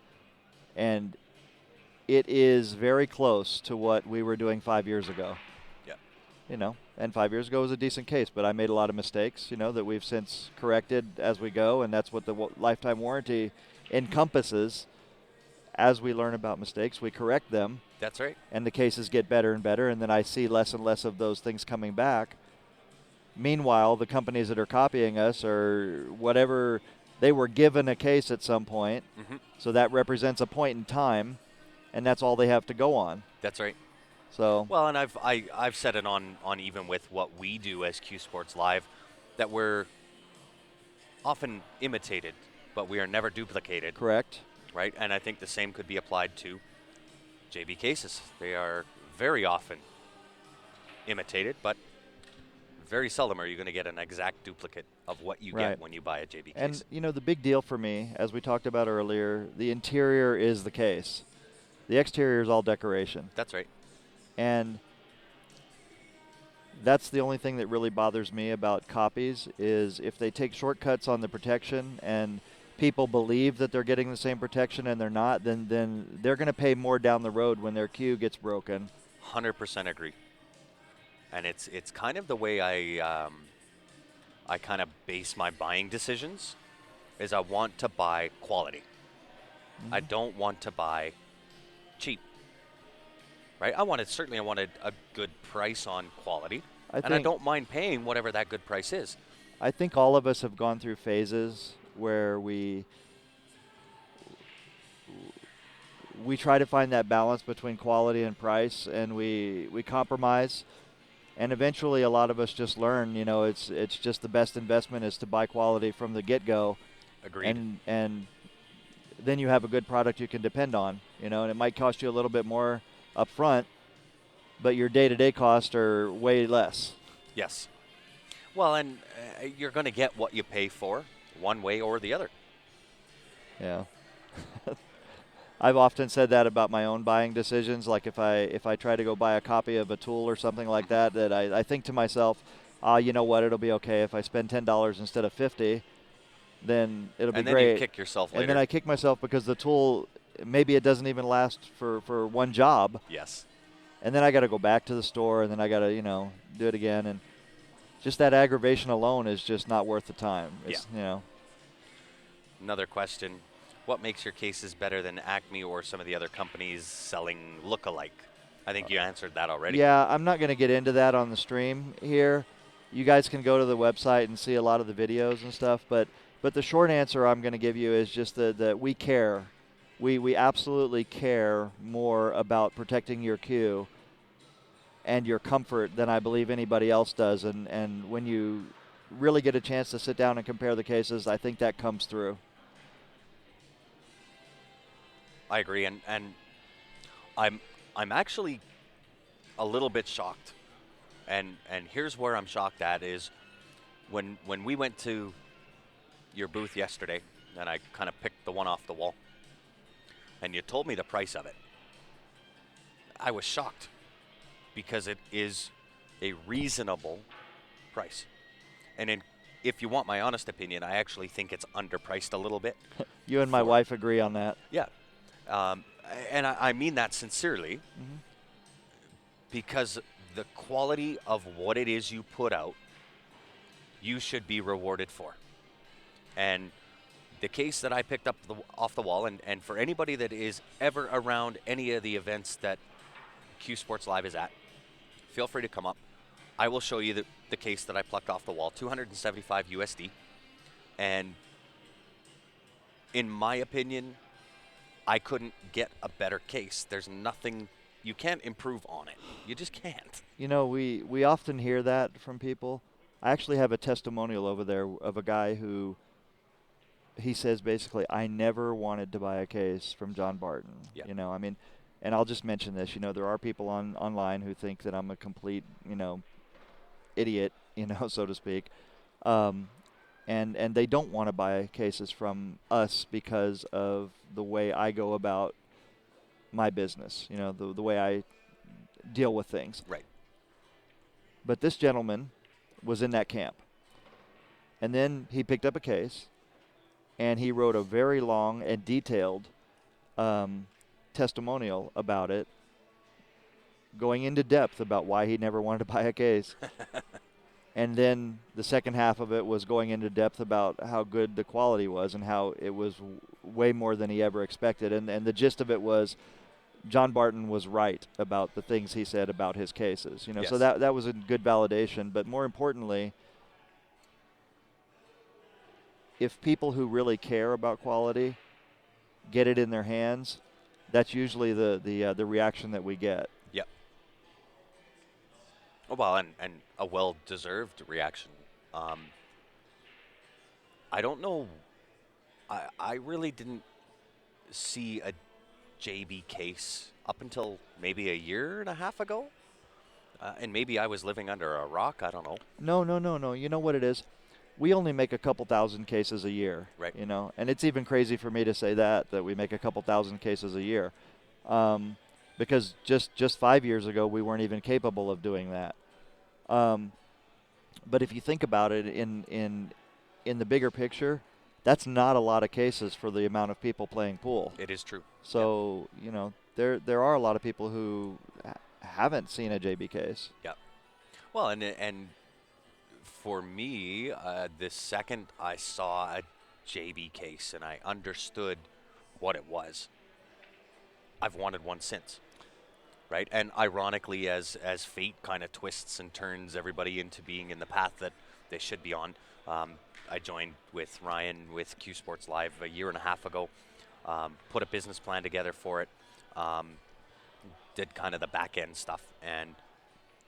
it is very close to what we were doing 5 years ago. Yeah. And 5 years ago was a decent case, but I made a lot of mistakes, that we've since corrected as we go, and that's what the lifetime warranty encompasses. As we learn about mistakes, we correct them. That's right. And the cases get better and better, and then I see less and less of those things coming back. Meanwhile, the companies that are copying us are whatever, they were given a case at some point, so that represents a point in time, and that's all they have to go on. That's right. So well, and I've said it on even with what we do as Q Sports Live, that we're often imitated, but we are never duplicated. Correct. Right, and I think the same could be applied to JB cases. They are very often imitated, but very seldom are you going to get an exact duplicate of what you get when you buy a JB case. And, the big deal for me, as we talked about earlier, the interior is the case. The exterior is all decoration. That's right. And that's the only thing that really bothers me about copies is if they take shortcuts on the protection and people believe that they're getting the same protection and they're not, then they're going to pay more down the road when their queue gets broken. 100% agree. And it's kind of the way I kind of base my buying decisions is I want to buy quality. I don't want to buy cheap. Right? I wanted a good price on quality, and I don't mind paying whatever that good price is. I think all of us have gone through phases where we try to find that balance between quality and price, and we compromise. And eventually a lot of us just learn, it's just the best investment is to buy quality from the get-go. Agreed. And then you have a good product you can depend on, and it might cost you a little bit more up front, but your day-to-day costs are way less. Yes. Well, and you're going to get what you pay for one way or the other. Yeah. I've often said that about my own buying decisions. Like if I try to go buy a copy of a tool or something like that I think to myself, you know what, it'll be okay if I spend $10 instead of $50, then it'll be great. And then you kick yourself later. And then I kick myself because the tool, maybe it doesn't even last for one job. Yes. And then I got to go back to the store, and then I got to do it again, and just that aggravation alone is just not worth the time. It's, Another question. What makes your cases better than Acme or some of the other companies selling look-alike? I think you answered that already. Yeah, I'm not going to get into that on the stream here. You guys can go to the website and see a lot of the videos and stuff, but the short answer I'm going to give you is just that we care. We absolutely care more about protecting your queue and your comfort than I believe anybody else does. And when you really get a chance to sit down and compare the cases, I think that comes through. I agree, and I'm actually a little bit shocked, and here's where I'm shocked at is when we went to your booth yesterday, and I kind of picked the one off the wall, and you told me the price of it. I was shocked because it is a reasonable price, and if you want my honest opinion, I actually think it's underpriced a little bit. You and my wife agree on that. Yeah. And I mean that sincerely, because the quality of what it is you put out, you should be rewarded for. And the case that I picked up off the wall, and for anybody that is ever around any of the events that Q Sports Live is at, feel free to come up. I will show you the case that I plucked off the wall, $275 USD. And in my opinion, I couldn't get a better case. There's nothing, you can't improve on it. You just can't. You know, we often hear that from people. I actually have a testimonial over there of a guy who he says basically, I never wanted to buy a case from John Barton. Yeah. You know, I mean, and I'll just mention this. You know, there are people online who think that I'm a complete, idiot, so to speak. And they don't want to buy cases from us because of the way I go about my business, the way I deal with things. Right. But this gentleman was in that camp. And then he picked up a case, and he wrote a very long and detailed testimonial about it, going into depth about why he never wanted to buy a case. And then the second half of it was going into depth about how good the quality was and how it was way more than he ever expected. And the gist of it was John Barton was right about the things he said about his cases. Yes. So that was a good validation. But more importantly, if people who really care about quality get it in their hands, that's usually the reaction that we get. Yep. Oh, well, and a well-deserved reaction. I don't know. I really didn't see a JB case up until maybe a year and a half ago. And maybe I was living under a rock. I don't know. No. You know what it is? We only make a couple thousand cases a year. Right. And it's even crazy for me to say that we make a couple thousand cases a year. Because just 5 years ago, we weren't even capable of doing that. But if you think about it in the bigger picture, that's not a lot of cases for the amount of people playing pool. It is true. So, there are a lot of people who haven't seen a JB case. Yeah. Well, and for me, the second I saw a JB case and I understood what it was, I've wanted one since. Right? And ironically, as fate kind of twists and turns everybody into being in the path that they should be on, I joined with Ryan with Q Sports Live a year and a half ago, put a business plan together for it, did kind of the back end stuff. And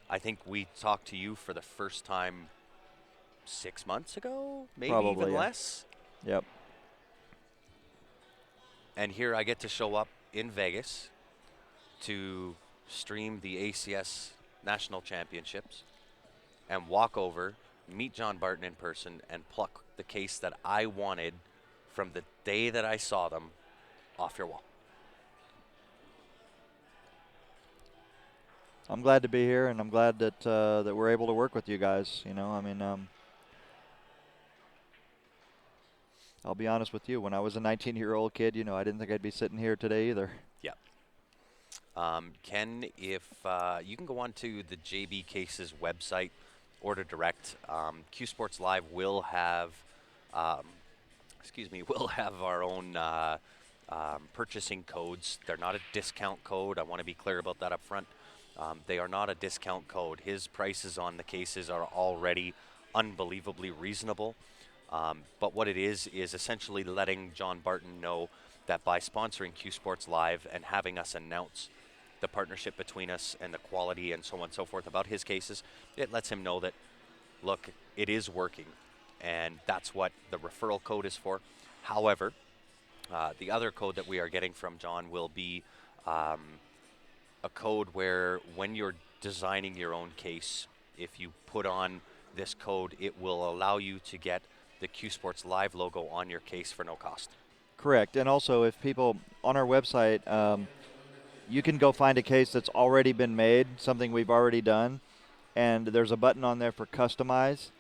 I think we talked to you for the first time 6 months ago, maybe Probably, even yeah. less. Yep. And here I get to show up in Vegas to stream the ACS National Championships and walk over, meet John Barton in person, and pluck the case that I wanted from the day that I saw them off your wall. I'm glad to be here, and I'm glad that that we're able to work with you guys. I'll be honest with you. When I was a 19-year-old kid, I didn't think I'd be sitting here today either. Yeah. Ken, if you can go on to the JB Cases website, order direct. Q Sports Live will have, will have our own purchasing codes. They're not a discount code. I want to be clear about that up front. They are not a discount code. His prices on the cases are already unbelievably reasonable. But what it is essentially letting John Barton know that by sponsoring Q Sports Live and having us announce the partnership between us and the quality and so on and so forth about his cases, it lets him know that, look, it is working. And that's what the referral code is for. However, the other code that we are getting from John will be a code where when you're designing your own case, if you put on this code, it will allow you to get the Q Sports Live logo on your case for no cost. Correct. And also, if people on our website, you can go find a case that's already been made, something we've already done, and there's a button on there for customize.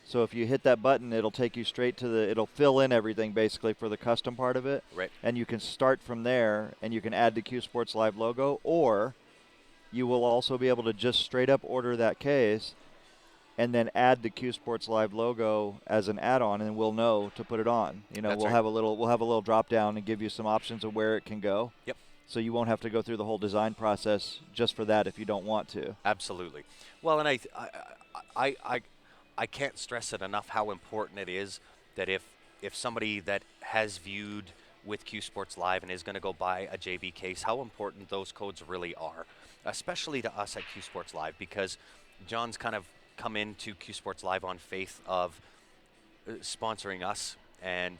So if you hit that button, it'll take you straight to it'll fill in everything basically for the custom part of it. Right. And you can start from there, and you can add the Q Sports Live logo, or you will also be able to just straight up order that case and then add the Q Sports Live logo as an add-on, and we'll know to put it on. That's we'll right. have a little drop down and give you some options of where it can go. Yep. So you won't have to go through the whole design process just for that if you don't want to. Absolutely. Well, and I can't stress it enough how important it is that if if somebody that has viewed with Q Sports Live and is going to go buy a JB case, how important those codes really are, especially to us at Q Sports Live, because John's kind of come into Q Sports Live on faith of sponsoring us and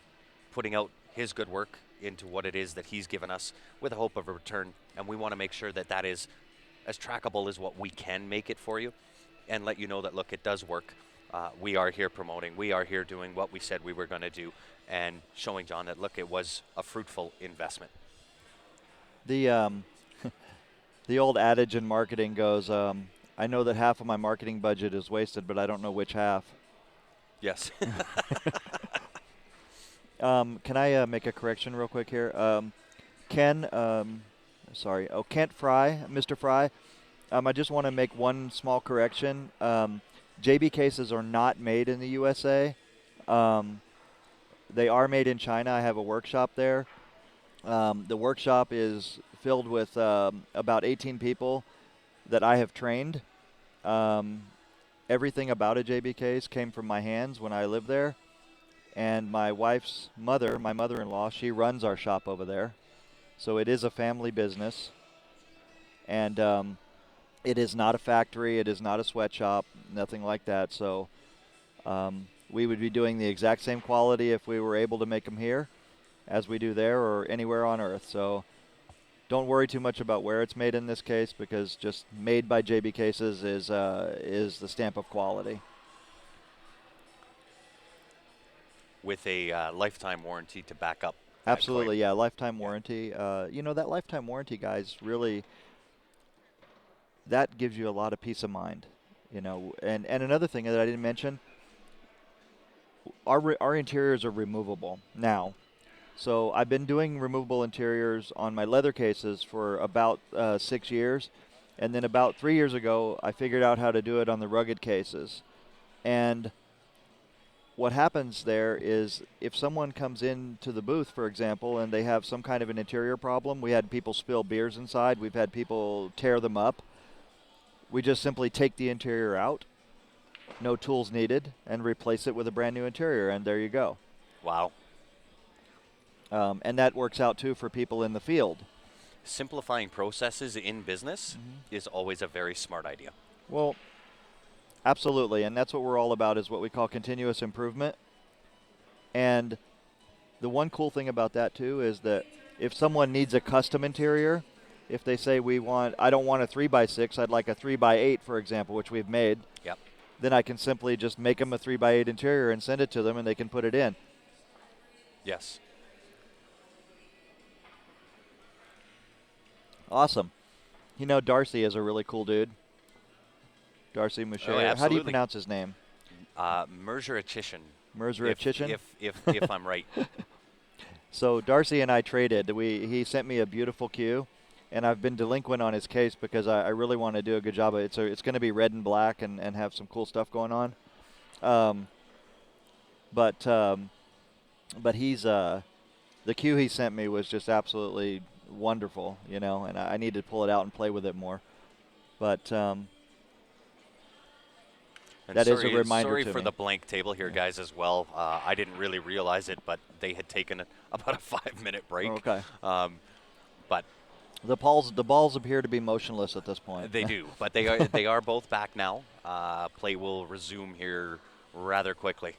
putting out his good work into what it is that he's given us with a hope of a return. And we want to make sure that that is as trackable as what we can make it for you, and let you know that, look, it does work. We are here promoting. We are here doing what we said we were going to do, and showing John that, look, it was a fruitful investment. The the old adage in marketing goes, I know that half of my marketing budget is wasted, but I don't know which half. Yes. Can I make a correction real quick here? Kent Fry, Mr. Fry, I just want to make one small correction. JB cases are not made in the USA. They are made in China. I have a workshop there. The workshop is filled with about 18 people that I have trained. Everything about a JB case came from my hands when I lived there. And my wife's mother, my mother-in-law, she runs our shop over there. So it is a family business. And it is not a factory. It is not a sweatshop, nothing like that. So we would be doing the exact same quality if we were able to make them here as we do there or anywhere on earth. So don't worry too much about where it's made in this case, because just made by JB Cases is the stamp of quality. With a lifetime warranty to back up. Absolutely, yeah, lifetime warranty. That lifetime warranty, guys, really, that gives you a lot of peace of mind. And another thing that I didn't mention, our interiors are removable now. So I've been doing removable interiors on my leather cases for about 6 years. And then about 3 years ago, I figured out how to do it on the rugged cases. And what happens there is if someone comes into the booth, for example, and they have some kind of an interior problem, we had people spill beers inside, we've had people tear them up, we just simply take the interior out, no tools needed, and replace it with a brand new interior, and there you go. Wow. And that works out, too, for people in the field. Simplifying processes in business is always a very smart idea. Well, absolutely, and that's what we're all about, is what we call continuous improvement. And the one cool thing about that, too, is that if someone needs a custom interior, if they say I don't want a 3x6, I'd like a 3x8, for example, which we've made. Yep. Then I can simply just make them a 3x8 interior and send it to them, and they can put it in. Yes. Awesome. Darcy is a really cool dude. Darcy Moucher. Oh, how do you pronounce his name? Merzerachician. Merzerachician? If I'm right. So Darcy and I traded. He sent me a beautiful cue, and I've been delinquent on his case because I really want to do a good job of it. So it's going to be red and black and have some cool stuff going on. But he's the cue he sent me was just absolutely wonderful, and I need to pull it out and play with it more. But that is a reminder to me. Sorry for the blank table here, guys, as well. I didn't really realize it, but they had taken about a 5-minute break. Okay. But the balls appear to be motionless at this point. They do, but they are both back now. Play will resume here rather quickly.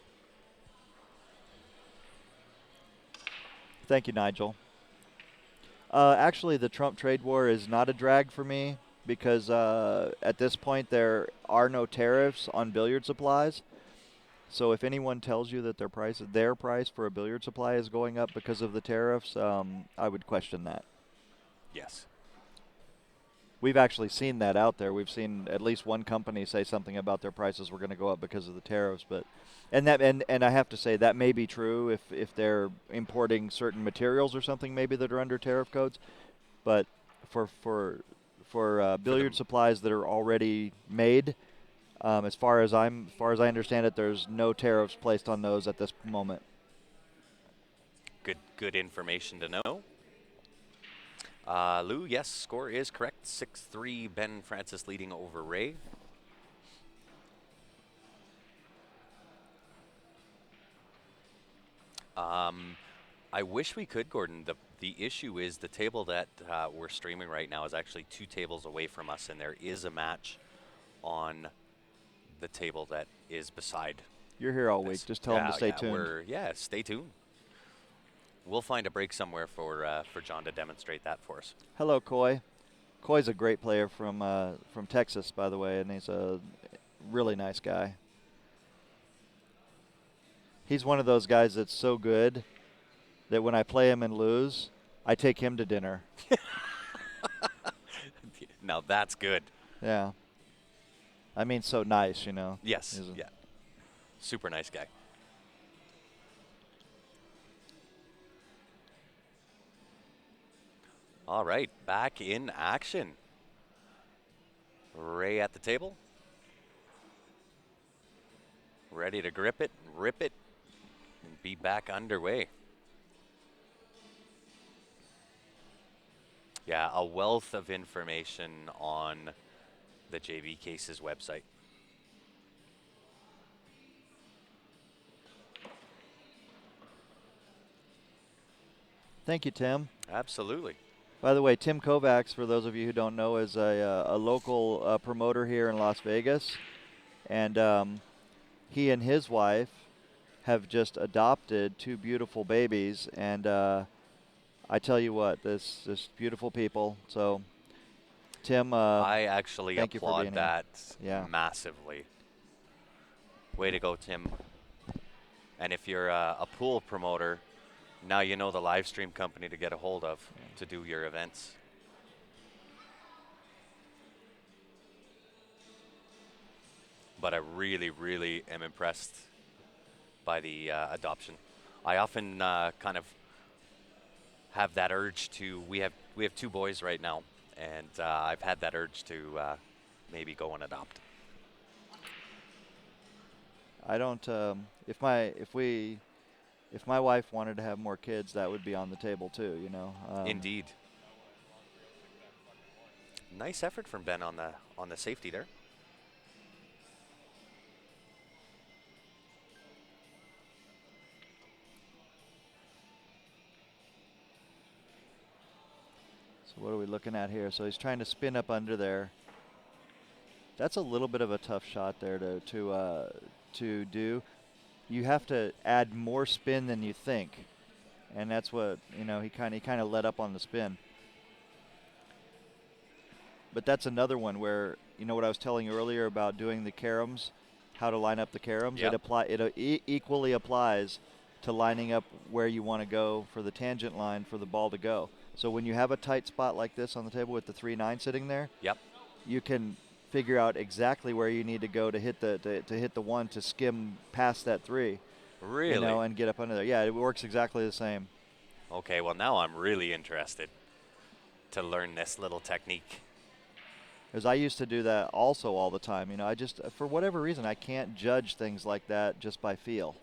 Thank you, Nigel. Actually, the Trump trade war is not a drag for me because at this point there are no tariffs on billiard supplies. So if anyone tells you that their price for a billiard supply is going up because of the tariffs, I would question that. Yes. We've actually seen that out there. We've seen at least one company say something about their prices were going to go up because of the tariffs. And I have to say that may be true if they're importing certain materials or something maybe that are under tariff codes. But for billiard supplies that are already made, as far as I understand it, there's no tariffs placed on those at this moment. Good information to know. Lou, yes, score is correct. 6-3, Ben Francis leading over Ray. I wish we could, Gordon. The issue is the table that we're streaming right now is actually 2 tables away from us, and there is a match on the table that is beside You're here all week. this. Just tell them to stay yeah, tuned. stay tuned. We'll find a break somewhere for John to demonstrate that for us. Hello, Coy. Coy's a great player from Texas, by the way, and he's a really nice guy. He's one of those guys that's so good that when I play him and lose, I take him to dinner. Now that's good. Yeah. I mean, so nice, you know. Yes. Yeah. Super nice guy. All right, back in action. Ray at the table. Ready to grip it, rip it, and be back underway. Yeah, a wealth of information on the JV Cases website. Thank you, Tim. Absolutely. By the way, Tim Kovacs, for those of you who don't know, is a local promoter here in Las Vegas. And he and his wife have just adopted 2 beautiful babies. And I tell you what, this beautiful people. So, Tim, I actually thank you for applaud being that here. Yeah. massively. Way to go, Tim. And if you're a pool promoter, now you know the live stream company to get a hold of to do your events. But I really, really am impressed by the adoption. I often kind of have that urge to. We have 2 boys right now, and I've had that urge to maybe go and adopt. I don't. If my wife wanted to have more kids, that would be on the table too. You know. Indeed. Nice effort from Ben on the safety there. So what are we looking at here? So he's trying to spin up under there. That's a little bit of a tough shot there to do. You have to add more spin than you think, and that's what he kind of let up on the spin. But that's another one where what I was telling you earlier about doing the caroms, how to line up the caroms. Yep. It equally applies to lining up where you want to go for the tangent line for the ball to go. So when you have a tight spot like this on the table with the 3-9 sitting there, yep, you can figure out exactly where you need to go to hit the 1 to skim past that 3. Really? And get up under there. Yeah, it works exactly the same. Okay, well now I'm really interested to learn this little technique. Because I used to do that also all the time. I just, for whatever reason, I can't judge things like that just by feel.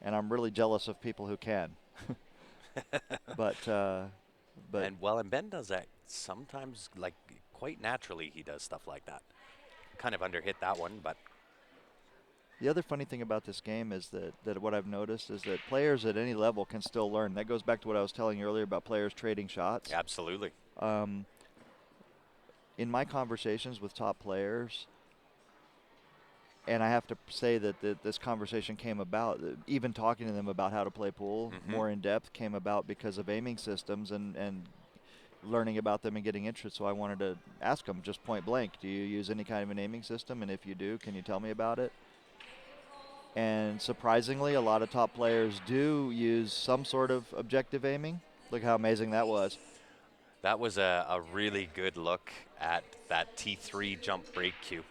And I'm really jealous of people who can. But And Ben does that sometimes, like quite naturally. He does stuff like that. Kind of underhit that one, but the other funny thing about this game is that what I've noticed is that players at any level can still learn. That goes back to what I was telling you earlier about players trading shots. absolutely. In my conversations with top players, and I have to say that this conversation came about, even talking to them about how to play pool more in depth came about because of aiming systems and learning about them and getting interest. So I wanted to ask them just point blank, do you use any kind of an aiming system? And if you do, can you tell me about it? And surprisingly, a lot of top players do use some sort of objective aiming. Look how amazing that was. That was a really good look at that T3 jump break cue.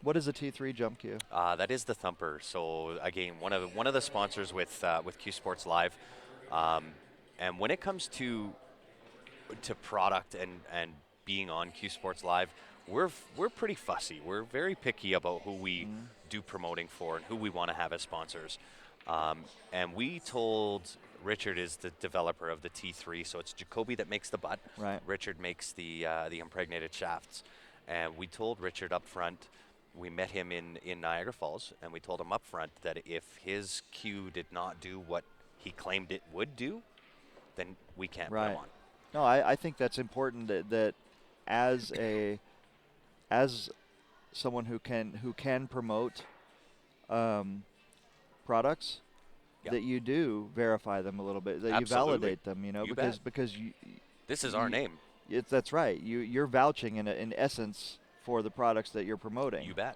What is a T3 jump cue? That is the thumper. So again, one of the sponsors with Q Sports Live, and when it comes to product and being on Q Sports Live, we're pretty fussy. We're very picky about who we do promoting for and who we want to have as sponsors. And we told Richard is the developer of the T3, so it's Jacoby that makes the butt. Right. Richard makes the impregnated shafts, and we told Richard up front. We met him in Niagara Falls, and we told him up front that if his cue did not do what he claimed it would do, then we can't put Right. him on. No, I think that's important that as someone who can promote products, Yep. that you do verify them a little bit, that you Absolutely. validate them, You because bet. because you This is our name. that's right. You're vouching in essence for the products that you're promoting. You bet.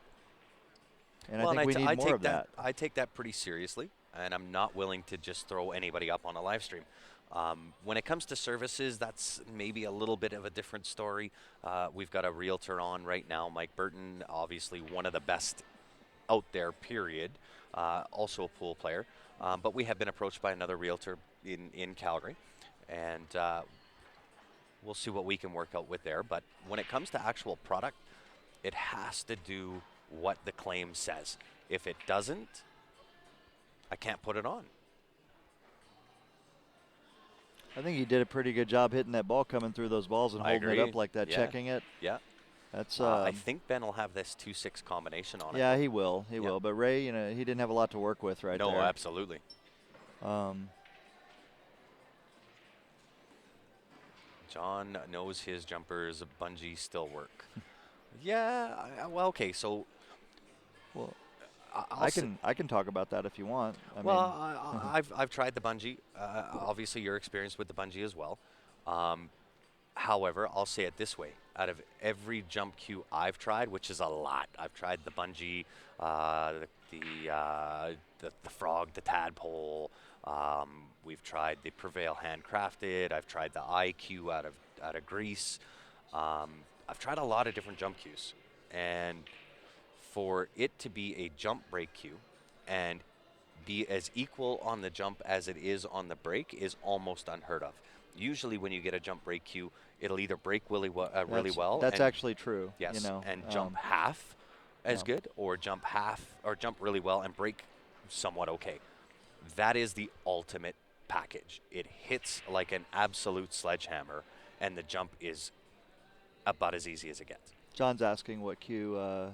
And Well, I think we need I more take of that. I take that pretty seriously, and I'm not willing to just throw anybody up on a live stream. When it comes to services, that's maybe a little bit of a different story. We've got a realtor on right now, Mike Burton, obviously one of the best out there, period. Also a pool player. But we have been approached by another realtor in Calgary, and we'll see what we can work out with there. But when it comes to actual product, it has to do what the claim says. If it doesn't, I can't put it on. I think he did a pretty good job hitting that ball coming through those balls and I holding it agree. up like that, Yeah. checking it. Yeah. That's I think Ben will have this 2-6 combination on it. yeah, he will. He Yep. will. But Ray, he didn't have a lot to work with right No, there. absolutely. John knows his jumpers bungee still work. Yeah. Well, okay. So, Well, I'll I can talk about that if you want. I've tried the bungee. Obviously, you're experienced with the bungee as well. However, I'll say it this way: out of every jump cue I've tried, which is a lot, I've tried the bungee, the frog, the tadpole. We've tried the Prevail handcrafted. I've tried the IQ out of Greece. I've tried a lot of different jump cues, and for it to be a jump break cue and be as equal on the jump as it is on the break is almost unheard of. Usually, when you get a jump break cue, it'll either break really well. That's and actually true. Yes, and jump half as good, or jump really well and break somewhat okay. That is the ultimate package. It hits like an absolute sledgehammer, and the jump is about as easy as it gets. John's asking what cue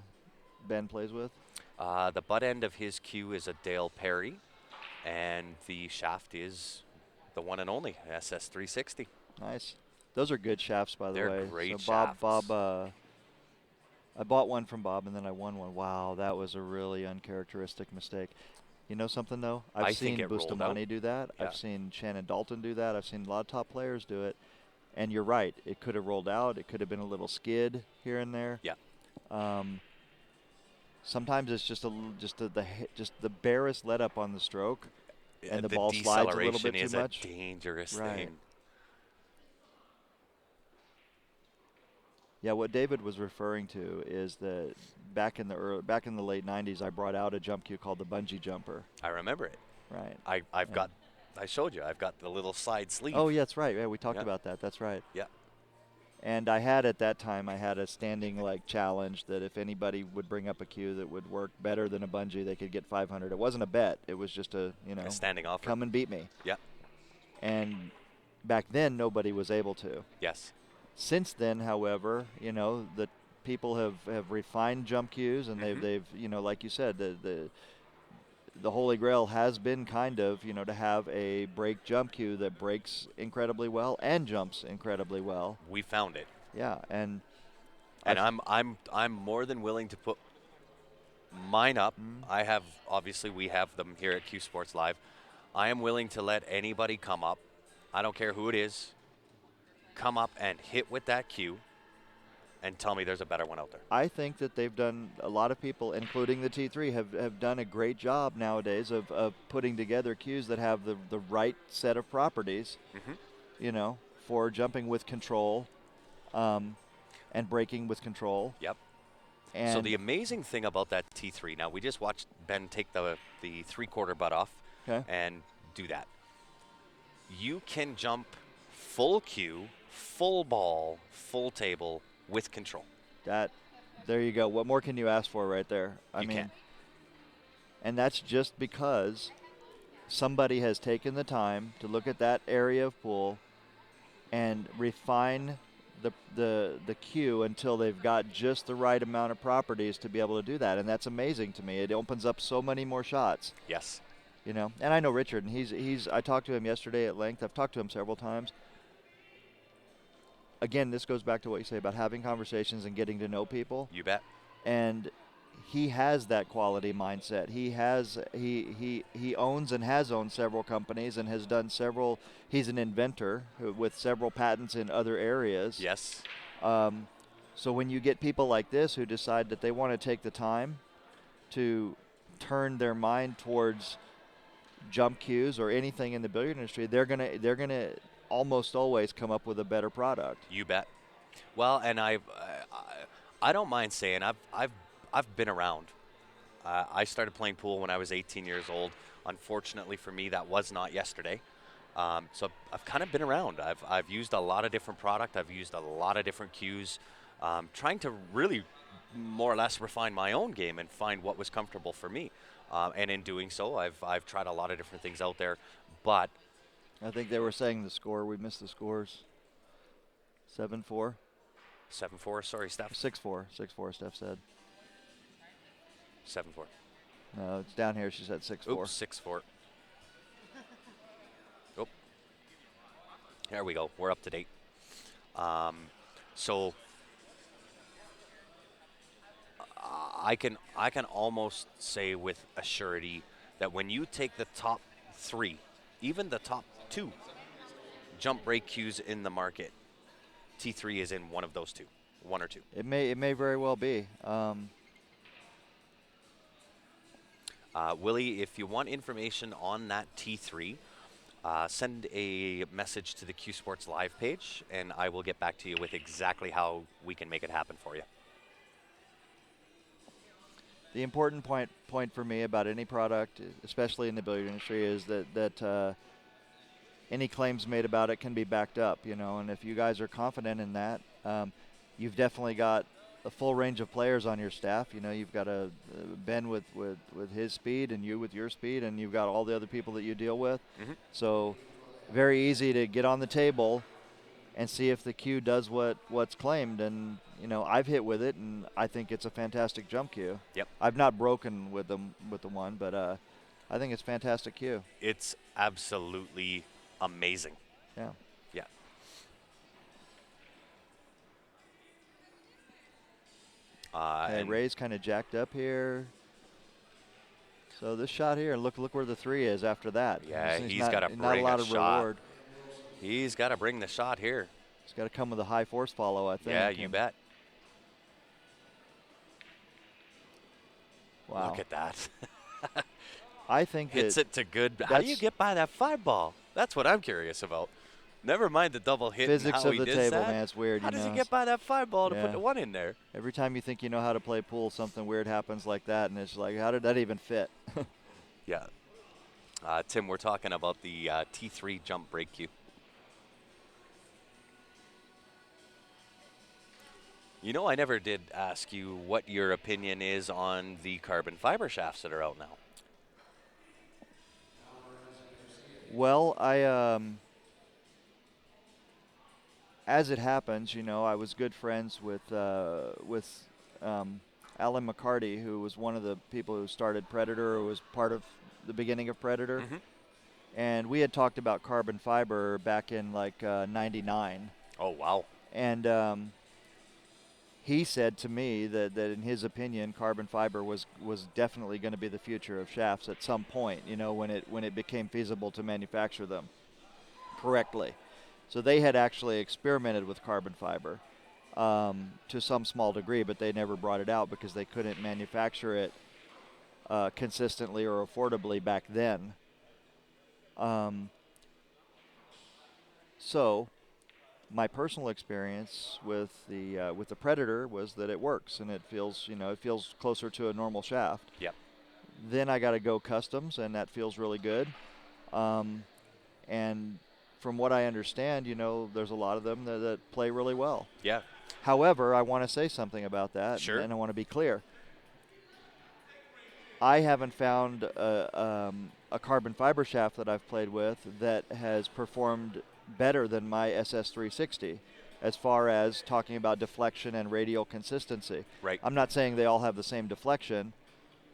Ben plays with. The butt end of his cue is a Dale Perry, and the shaft is the one and only SS 360. Nice. Those are good shafts, by the way. They're great so shafts. I bought one from Bob, and then I won one. Wow, that was a really uncharacteristic mistake. You know something, though? I've think seen it rolled Bustamante out. do that. Yeah. I've seen Shannon Dalton do that. I've seen a lot of top players do it. And you're right. It could have rolled out. It could have been a little skid here and there. Yeah. Sometimes it's just the barest let up on the stroke, and the ball slides a little bit too much. Is a dangerous Right. thing. Yeah, what David was referring to is that back in the late '90s, I brought out a jump cue called the bungee jumper. I remember it. Right. I showed you. I've got the little side sleeve. Oh, yeah, that's right. Yeah, we talked Yeah. about that. That's right. Yeah. And at that time, I had a standing challenge that if anybody would bring up a cue that would work better than a bungee, they could get 500. It wasn't a bet. It was just a standing offer. come and beat me. Yeah. And back then, nobody was able to. Yes. Since then, however, the people have refined jump cues, and they've like you said, the holy grail has been kind of to have a break jump cue that breaks incredibly well and jumps incredibly well. We found it. Yeah, and I'm more than willing to put mine up. We have them here at Q Sports Live. I am willing to let anybody come up. I don't care who it is. Come up and hit with that cue and tell me there's a better one out there. I think that they've done, a lot of people, including the T3, have done a great job nowadays of putting together cues that have the right set of properties, for jumping with control and breaking with control. Yep. And so the amazing thing about that T3, now we just watched Ben take the 3/4 butt off and do that. You can jump full cue, full ball, full table with control. There you go. What more can you ask for right there? I mean, and that's just because somebody has taken the time to look at that area of pool and refine the cue until they've got just the right amount of properties to be able to do that. And that's amazing to me. It opens up so many more shots. Yes. You know, and I know Richard, and he's. I talked to him yesterday at length. I've talked to him several times. Again, this goes back to what you say about having conversations and getting to know people. You bet. And he has that quality mindset. He owns and has owned several companies and has done several. He's an inventor with several patents in other areas. Yes. So when you get people like this who decide that they want to take the time to turn their mind towards jump cues or anything in the billiard industry, they're gonna almost always come up with a better product. You bet. Well, and I don't mind saying I've been around. I started playing pool when I was 18 years old. Unfortunately for me, that was not yesterday. So I've kind of been around. I've used a lot of different product. I've used a lot of different cues, trying to really more or less refine my own game and find what was comfortable for me. And in doing so, I've tried a lot of different things out there. But I think they were saying the score. We missed the scores. 7-4. 7-4. Sorry, Steph. 6-4. 6-4. Steph said. 7-4. No, it's down here. She said 6-4. Oops, 6-4. Oh, there we go. We're up to date. So I can almost say with a surety that when you take the top 3, even the top 2 jump break cues in the market, T3 is in one of those 2, 1 or 2. It may very well be. Willie, if you want information on that T3, send a message to the Q Sports Live page, and I will get back to you with exactly how we can make it happen for you. The important point for me about any product, especially in the billiard industry, is that any claims made about it can be backed up, you know. And if you guys are confident in that, you've definitely got a full range of players on your staff. You know, you've got Ben with his speed, and you with your speed, and you've got all the other people that you deal with. Mm-hmm. So very easy to get on the table and see if the cue does what's claimed. And you know, I've hit with it, and I think it's a fantastic jump cue. Yep. I've not broken with the one, but I think it's a fantastic cue. It's absolutely amazing. Yeah. Yeah. Okay, Ray's kind of jacked up here. So this shot here, look where the 3 is after that. Yeah, he's got to not a bring lot a of shot. reward. He's got to bring the shot here. It's got to come with a high force follow, I think. Yeah, you bet. Wow. Look at that. I think hits it to good. How do you get by that 5 ball? That's what I'm curious about. Never mind the double hit. Physics and how of the he does table, that. man, it's weird. How you does know? he get by that 5 ball to Yeah. put the 1 in there? Every time you think you know how to play pool, something weird happens like that, and it's like, how did that even fit? Yeah. Tim, we're talking about the T3 jump break cue. You know, I never did ask you what your opinion is on the carbon fiber shafts that are out now. Well, as it happens, you know, I was good friends with Alan McCarty, who was one of the people who started Predator, who was part of the beginning of Predator. Mm-hmm. And we had talked about carbon fiber back in like '99. Oh, wow. And he said to me that in his opinion, carbon fiber was definitely going to be the future of shafts at some point, you know, when it became feasible to manufacture them correctly. So they had actually experimented with carbon fiber to some small degree, but they never brought it out because they couldn't manufacture it consistently or affordably back then. So my personal experience with the Predator was that it works and it feels closer to a normal shaft. Yep. Then I got to go customs, and that feels really good. And from what I understand, you know, there's a lot of them that play really well. Yeah. However, I want to say something about that, Sure. and I want to be clear. I haven't found a carbon fiber shaft that I've played with that has performed better than my SS360 as far as talking about deflection and radial consistency. Right. I'm not saying they all have the same deflection,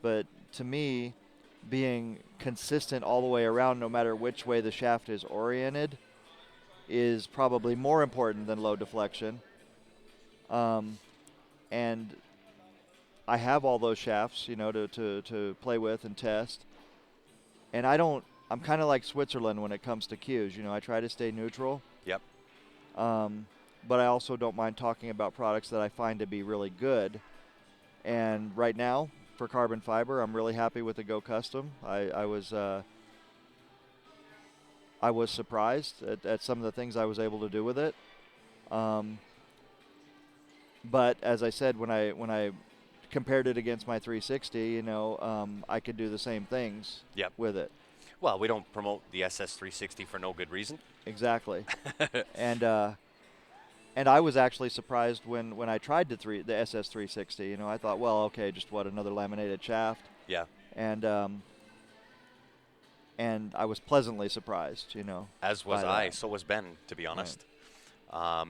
but to me, being consistent all the way around, no matter which way the shaft is oriented, is probably more important than low deflection. And I have all those shafts, to play with and test. And I'm kind of like Switzerland when it comes to cues. I try to stay neutral. Yep. But I also don't mind talking about products that I find to be really good. And right now, for carbon fiber, I'm really happy with the Go Custom. I was surprised at some of the things I was able to do with it. But as I said, when I compared it against my 360, I could do the same things with it. Well, we don't promote the SS360 for no good reason. Exactly. And I was actually surprised when I tried the SS360. I thought, well, okay, just another laminated shaft. Yeah. And I was pleasantly surprised, As was I. So was Ben, to be honest. Right.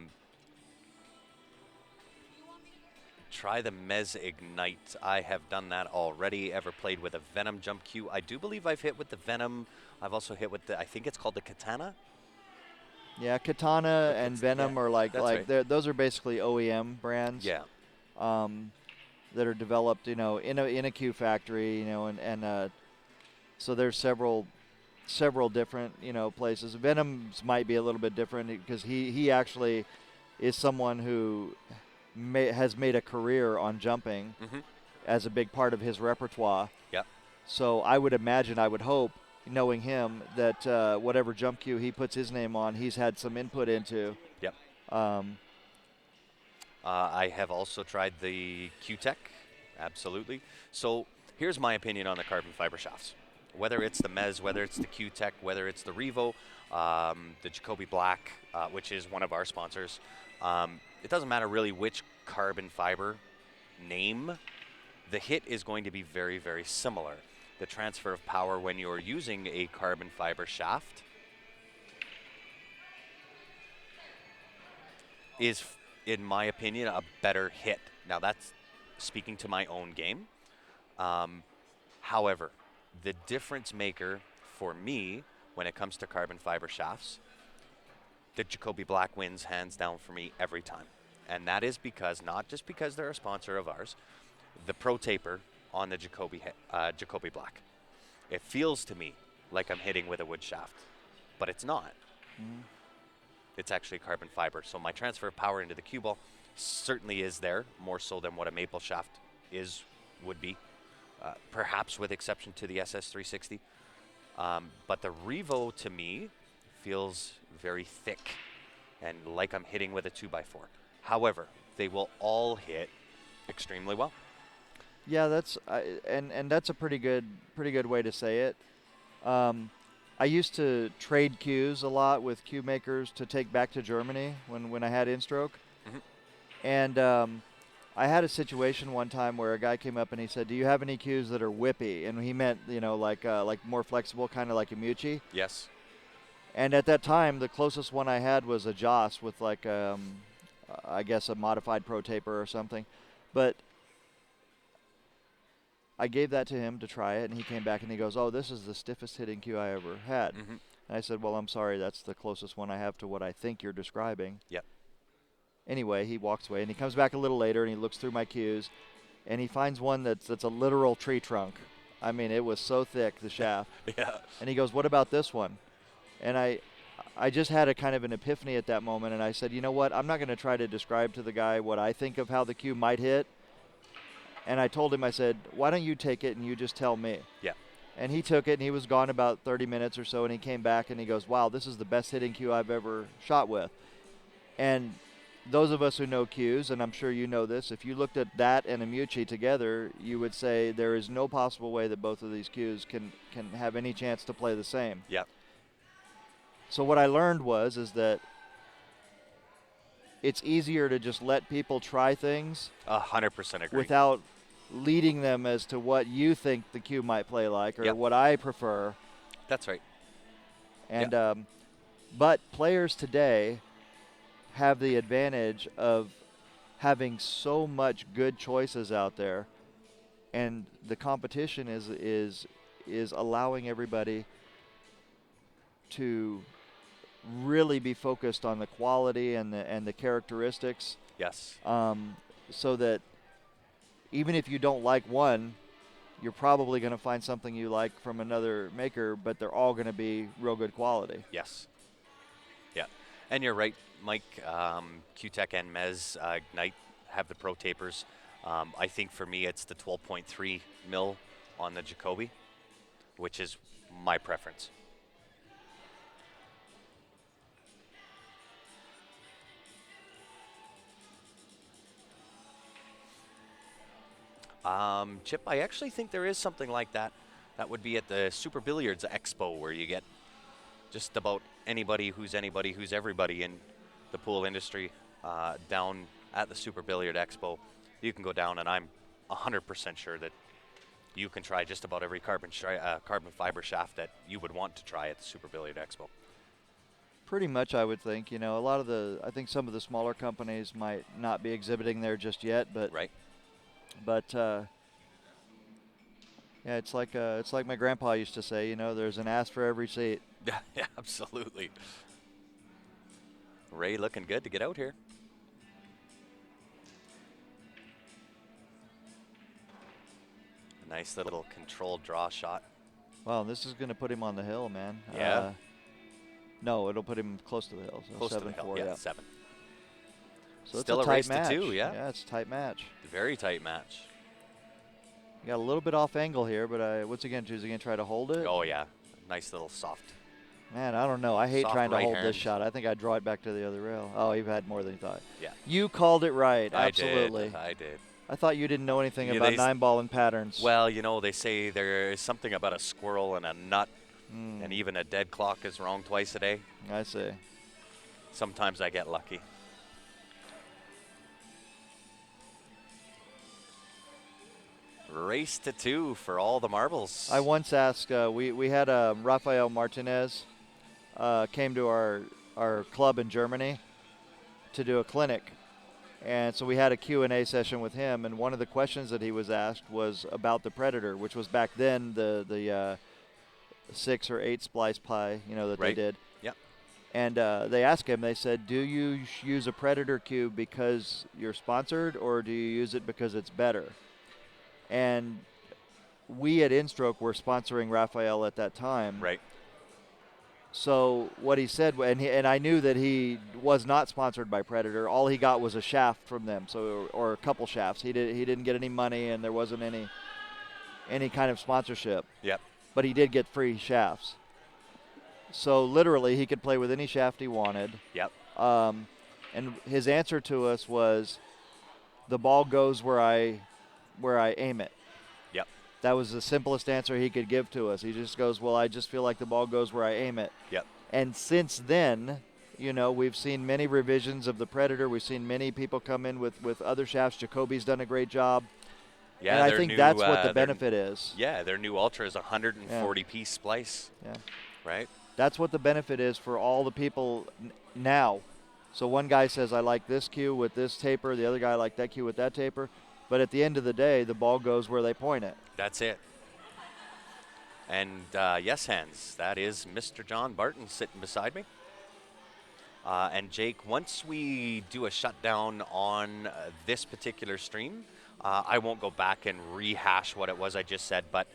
Try the Mez Ignite. I have done that already. Ever played with a Venom jump cue? I do believe I've hit with the Venom. I've also hit with I think it's called the Katana. Yeah, Katana and Venom are like right. Those are basically OEM brands. Yeah. That are developed, in a cue factory, and so there's several different, places. Venom's might be a little bit different because he actually is someone who has made a career on jumping as a big part of his repertoire. Yep. So I would hope, knowing him, that whatever jump cue he puts his name on, he's had some input into. Yep. I have also tried the Q-Tech, absolutely. So here's my opinion on the carbon fiber shafts. Whether it's the Mez, whether it's the Q-Tech, whether it's the Revo, the Jacoby Black, which is one of our sponsors, it doesn't matter really which carbon fiber name. The hit is going to be very, very similar. The transfer of power when you're using a carbon fiber shaft is, in my opinion, a better hit. Now, that's speaking to my own game. However, the difference maker for me when it comes to carbon fiber shafts, the Jacoby Black wins hands down for me every time. And that is because, not just because they're a sponsor of ours, the Pro Taper on the Jacoby Black. It feels to me like I'm hitting with a wood shaft, but it's not. It's actually carbon fiber. So my transfer of power into the cue ball certainly is there, more so than what a maple shaft would be, perhaps with exception to the SS360. But the Revo, to me, feels very thick and like I'm hitting with a 2x4. However, they will all hit extremely well. Yeah, that's and that's a pretty good way to say it. I used to trade cues a lot with cue makers to take back to Germany when I had in-stroke. And I had a situation one time where a guy came up and he said, "Do you have any cues that are whippy?" And he meant, like more flexible, kind of like a Mucci. Yes. And at that time, the closest one I had was a Joss with I guess a modified Pro Taper or something. But I gave that to him to try it, and he came back and he goes, "Oh, this is the stiffest hitting cue I ever had." And I said, "Well, I'm sorry, that's the closest one I have to what I think you're describing." Yep. Anyway, he walks away, and he comes back a little later, and he looks through my cues, and he finds one that's a literal tree trunk. I mean, it was so thick, the shaft. Yeah. And he goes, "What about this one?" And I just had a kind of an epiphany at that moment, and I said, "You know what? I'm not going to try to describe to the guy what I think of how the cue might hit." And I told him, I said, "Why don't you take it and you just tell me?" Yeah. And he took it, and he was gone about 30 minutes or so, and he came back, and he goes, "Wow, this is the best hitting cue I've ever shot with." And those of us who know cues, and I'm sure you know this, if you looked at that and a Mucci together, you would say there is no possible way that both of these cues can have any chance to play the same. Yeah. So what I learned is that it's easier to just let people try things 100% agree. without leading them as to what you think the cue might play like or what I prefer. That's right. And but players today have the advantage of having so much good choices out there, and the competition is is allowing everybody to really be focused on the quality and the characteristics. Yes. So that even if you don't like one, you're probably going to find something you like from another maker, but they're all going to be real good quality. Yes. Yeah. And you're right, Mike. Q-Tech and Mez Ignite have the Pro Tapers. I think for me it's the 12.3 mil on the Jacoby, which is my preference. Chip, I actually think there is something like that. That would be at the Super Billiards Expo, where you get just about anybody who's everybody in the pool industry down at the Super Billiard Expo. You can go down, and I'm 100% sure that you can try just about every carbon fiber shaft that you would want to try at the Super Billiard Expo. Pretty much, I would think. You know, I think some of the smaller companies might not be exhibiting there just yet, but Right. But yeah, it's like my grandpa used to say. You know, there's an ass for every seat. Yeah, absolutely. Ray looking good to get out here. Nice little controlled draw shot. Wow, this is going to put him on the hill, man. Yeah. No, it'll put him close to the hill. So Close to the hill. 7-4, Yeah, 7. So Still it's a a race tight match. to 2, yeah. Yeah, it's a tight match. Very tight match. You got a little bit off angle here, but once again, is he going to try to hold it? Oh, yeah. Nice little soft. Man, I don't know. I hate Soft trying to right hold hand. this shot. I think I'd draw it back to the other rail. Oh, you've had more than you thought. Yeah. You called it right. I Absolutely. did. I thought you didn't know anything Yeah, about 9-ball and patterns. Well, you know, they say there is something about a squirrel and a nut, and even a dead clock is wrong twice a day. I see. Sometimes I get lucky. Race to 2 for all the marbles. I once asked, we had Rafael Martinez came to our club in Germany to do a clinic. And so we had a Q&A session with him, and one of the questions that he was asked was about the Predator, which was back then the 6 or 8 splice pie, you know, that Right. they did. Yep. And they asked him, they said, do you use a Predator cube because you're sponsored, or do you use it because it's better? And we at InStroke were sponsoring Rafael at that time. Right. So what he said, and I knew that he was not sponsored by Predator. All he got was a shaft from them, or a couple shafts. He didn't get any money, and there wasn't any kind of sponsorship. Yep. But he did get free shafts. So literally, he could play with any shaft he wanted. Yep. And his answer to us was, "The ball goes where I aim it." Yep. That was the simplest answer he could give to us. He just goes, "Well, I just feel like the ball goes where I aim it." Yep. And since then, you know, we've seen many revisions of the Predator. We've seen many people come in with other shafts. Jacoby's done a great job. Yeah, and I think new, that's what the benefit is. Yeah, their new Ultra is a 140-piece splice. Yeah. Right? That's what the benefit is for all the people now. So one guy says, I like this cue with this taper. The other guy, I like that cue with that taper. But at the end of the day, the ball goes where they point it. That's it. And yes, hands. That is Mr. John Barton sitting beside me. And Jake, once we do a shutdown on this particular stream, I won't go back and rehash what it was I just said, but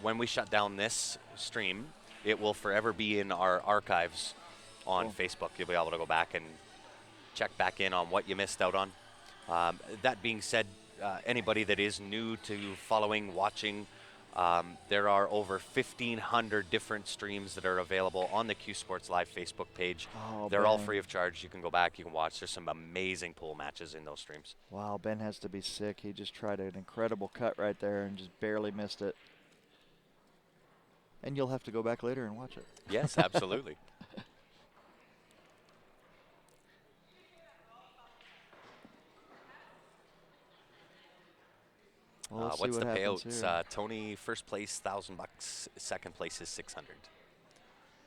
when we shut down this stream, it will forever be in our archives on Facebook. You'll be able to go back and check back in on what you missed out on. That being said, anybody that is new to following, watching, there are over 1,500 different streams that are available on the Q Sports Live Facebook page. They're all free of charge. You can go back, you can watch. There's some amazing pool matches in those streams. Wow, Ben has to be sick. He just tried an incredible cut right there and just barely missed it. And you'll have to go back later and watch it. Yes, absolutely. Well, What's the happens payouts? here. Tony, first place, $1,000. Second place is $600.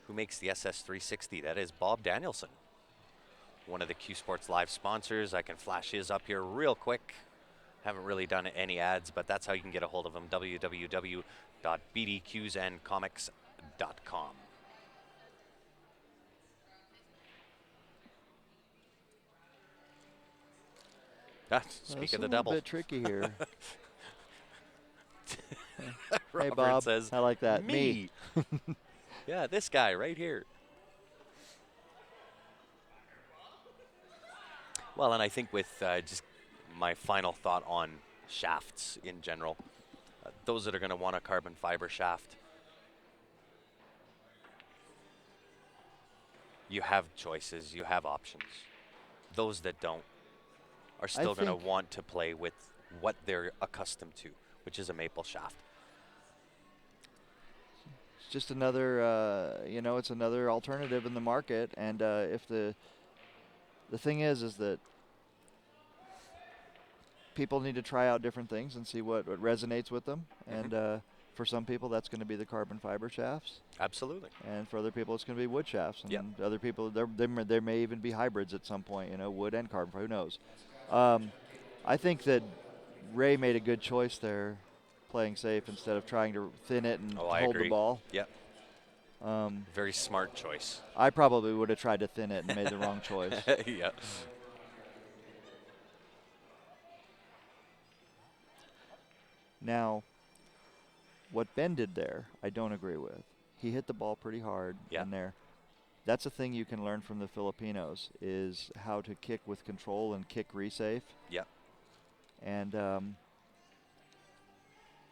Who makes the SS360? That is Bob Danielson, one of the Q Sports Live sponsors. I can flash his up here real quick. Haven't really done any ads, but that's how you can get a hold of them. www.bdqsandcomics.com. Speak It's of a the little devil. bit tricky here. Hey, Robert Bob. says, I like that. me. Yeah, this guy right here. Well, and I think with just my final thought on shafts in general, those that are going to want a carbon fiber shaft, you have choices, you have options. Those that don't are I still going to think want to play with what they're accustomed to, which is a maple shaft. it's just another, it's another alternative in the market. And if the thing is that people need to try out different things and see what resonates with them. Mm-hmm. And for some people, that's going to be the carbon fiber shafts. Absolutely. And for other people, it's going to be wood shafts. And Yep. other people, there may even be hybrids at some point, wood and carbon fiber. Who knows? I think that Ray made a good choice there, playing safe instead of trying to thin it and Oh, I hold the agree. ball. Yep. Very smart choice. I probably would have tried to thin it and made the wrong choice. Yep. Now, what Ben did there, I don't agree with. He hit the ball pretty hard Yeah. in there. That's a thing you can learn from the Filipinos, is how to kick with control and kick resafe. Yep. And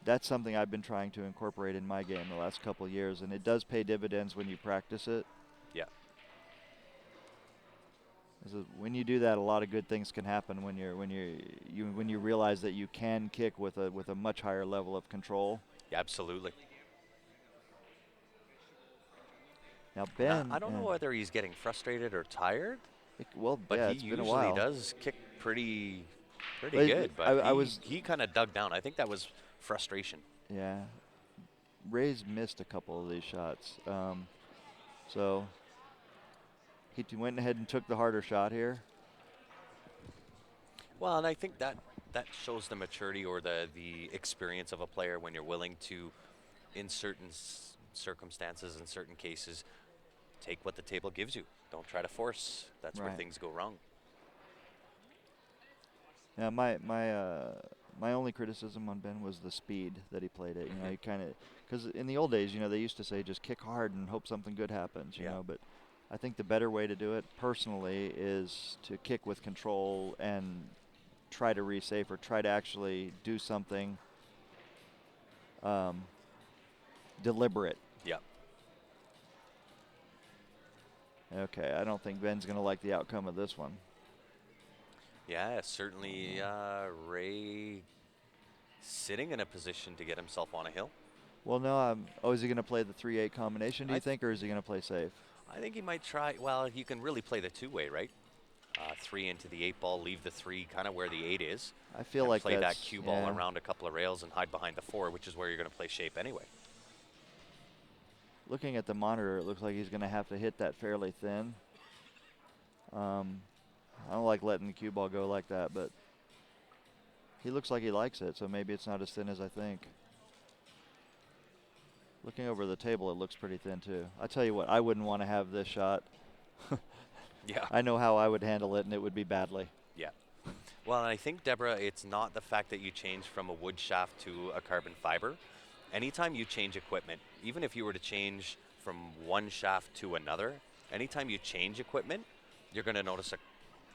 that's something I've been trying to incorporate in my game the last couple of years, and it does pay dividends when you practice it. Yeah. When you do that, a lot of good things can happen when you realize that you can kick with a much higher level of control. Yeah, absolutely. Now Ben, I don't know whether he's getting frustrated or tired, but yeah, he it's been a usually while. does kick pretty But good. But I was he kind of dug down. I think that was frustration. Yeah, Ray's missed a couple of these shots, so he went ahead and took the harder shot here. Well, and I think that shows the maturity or the experience of a player when you're willing to, in certain circumstances, in certain cases, take what the table gives you. Don't try to force. That's where Right. things go wrong. Yeah, my only criticism on Ben was the speed that he played it. He kind of, because in the old days, they used to say just kick hard and hope something good happens. You know, but I think the better way to do it, personally, is to kick with control and try to resafe or try to actually do something deliberate. Yeah. Okay, I don't think Ben's going to like the outcome of this one. Yeah, certainly Ray sitting in a position to get himself on a hill. Well, no, is he going to play the 3-8 combination, do you think, or is he going to play safe? I think he might try. Well, you can really play the two-way, right? 3 into the 8 ball, leave the 3 kind of where the 8 is. I feel and like play that that's, cue ball around a couple of rails and hide behind the 4, which is where you're going to play shape anyway. Looking at the monitor, it looks like he's going to have to hit that fairly thin. I don't like letting the cue ball go like that, but he looks like he likes it, so maybe it's not as thin as I think. Looking over the table, it looks pretty thin too. I tell you what, I wouldn't want to have this shot. Yeah. I know how I would handle it, and it would be badly. Yeah. Well, and I think, Deborah, it's not the fact that you change from a wood shaft to a carbon fiber. Anytime you change equipment, even if you were to change from one shaft to another, anytime you change equipment, you're going to notice a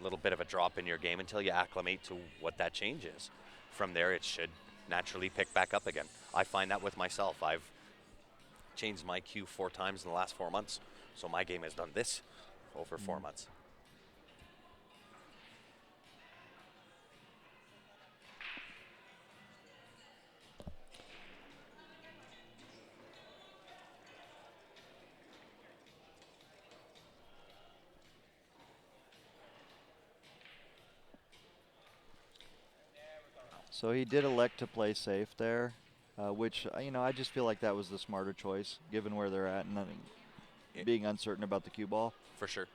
little bit of a drop in your game until you acclimate to what that change is. From there, it should naturally pick back up again. I find that with myself. I've changed my cue 4 times in the last 4 months, so my game has done this over 4 months. So he did elect to play safe there, which, I just feel like that was the smarter choice, given where they're at and being uncertain about the cue ball. For sure.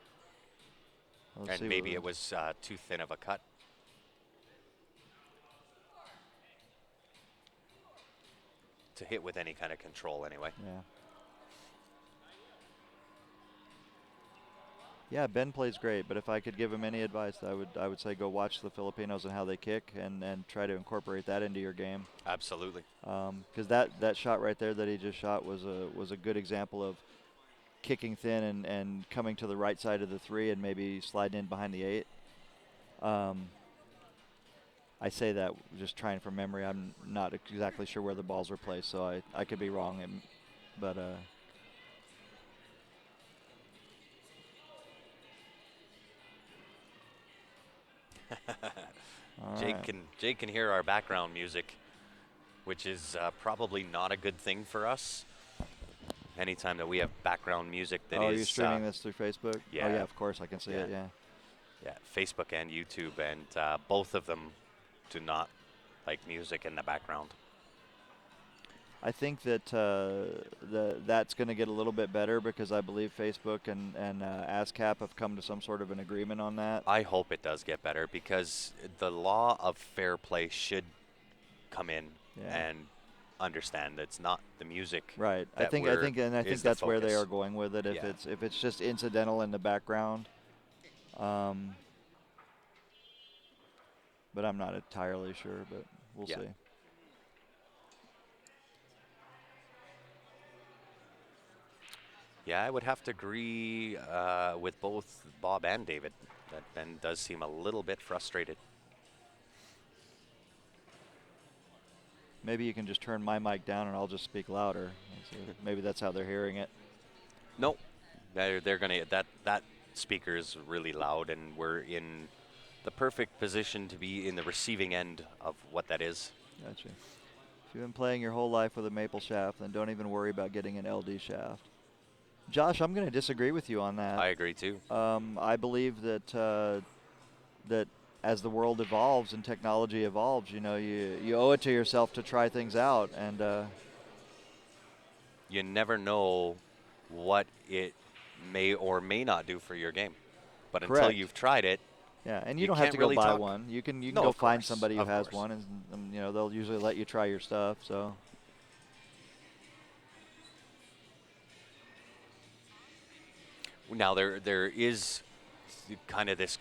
Let's and maybe it was too thin of a cut. to hit with any kind of control anyway. Yeah. Yeah, Ben plays great, but if I could give him any advice, I would say go watch the Filipinos and how they kick, and try to incorporate that into your game. Absolutely. Because that shot right there that he just shot was a good example of kicking thin and coming to the right side of the 3 and maybe sliding in behind the 8. I say that just trying from memory. I'm not exactly sure where the balls were placed, so I could be wrong. But Jake can hear our background music, which is probably not a good thing for us. Anytime that we have background music that is... Oh, you're streaming this through Facebook? Yeah. Oh, yeah, of course, I can see it, yeah. Yeah, Facebook and YouTube, and both of them do not like music in the background. I think that that's going to get a little bit better because I believe Facebook and ASCAP have come to some sort of an agreement on that. I hope it does get better because the law of fair play should come in and understand that it's not the music. Right. I think that's where they are going with it. If it's just incidental in the background. But I'm not entirely sure, but we'll see. Yeah, I would have to agree with both Bob and David. That Ben does seem a little bit frustrated. Maybe you can just turn my mic down and I'll just speak louder. Maybe that's how they're hearing it. Nope. They're gonna that speaker is really loud, and we're in the perfect position to be in the receiving end of what that is. Gotcha. If you've been playing your whole life with a maple shaft, then don't even worry about getting an LD shaft. Josh, I'm going to disagree with you on that. I agree too. I believe that that as the world evolves and technology evolves, you owe it to yourself to try things out, and you never know what it may or may not do for your game. But Correct. Until you've tried it, yeah, and you don't can't have to really go buy talk. one. You can No, go find course, somebody who has course. one, and they'll usually let you try your stuff. So. Now there is kind of this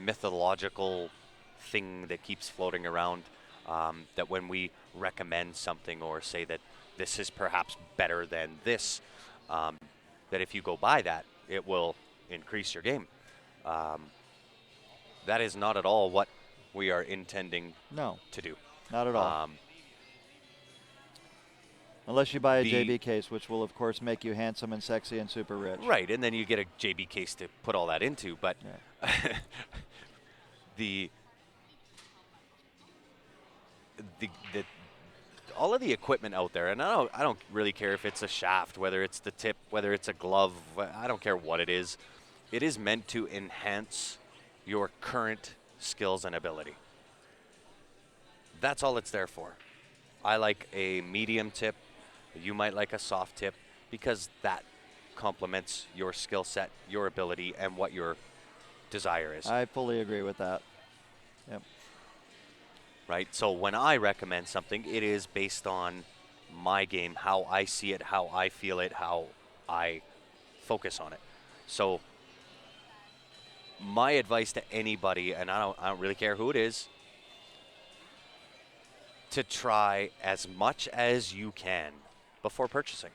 mythological thing that keeps floating around, that when we recommend something or say that this is perhaps better than this, that if you go buy that, it will increase your game. That is not at all what we are intending to do. Not at all. Unless you buy a JB case, which will, of course, make you handsome and sexy and super rich. Right, and then you get a JB case to put all that into. But all of the equipment out there, and I don't really care if it's a shaft, whether it's the tip, whether it's a glove, I don't care what it is meant to enhance your current skills and ability. That's all it's there for. I like a medium tip. You might like a soft tip because that complements your skill set, your ability, and what your desire is. I fully agree with that. Yep. Right? So when I recommend something, it is based on my game, how I see it, how I feel it, how I focus on it. So my advice to anybody, and I don't really care who it is, to try as much as you can before purchasing.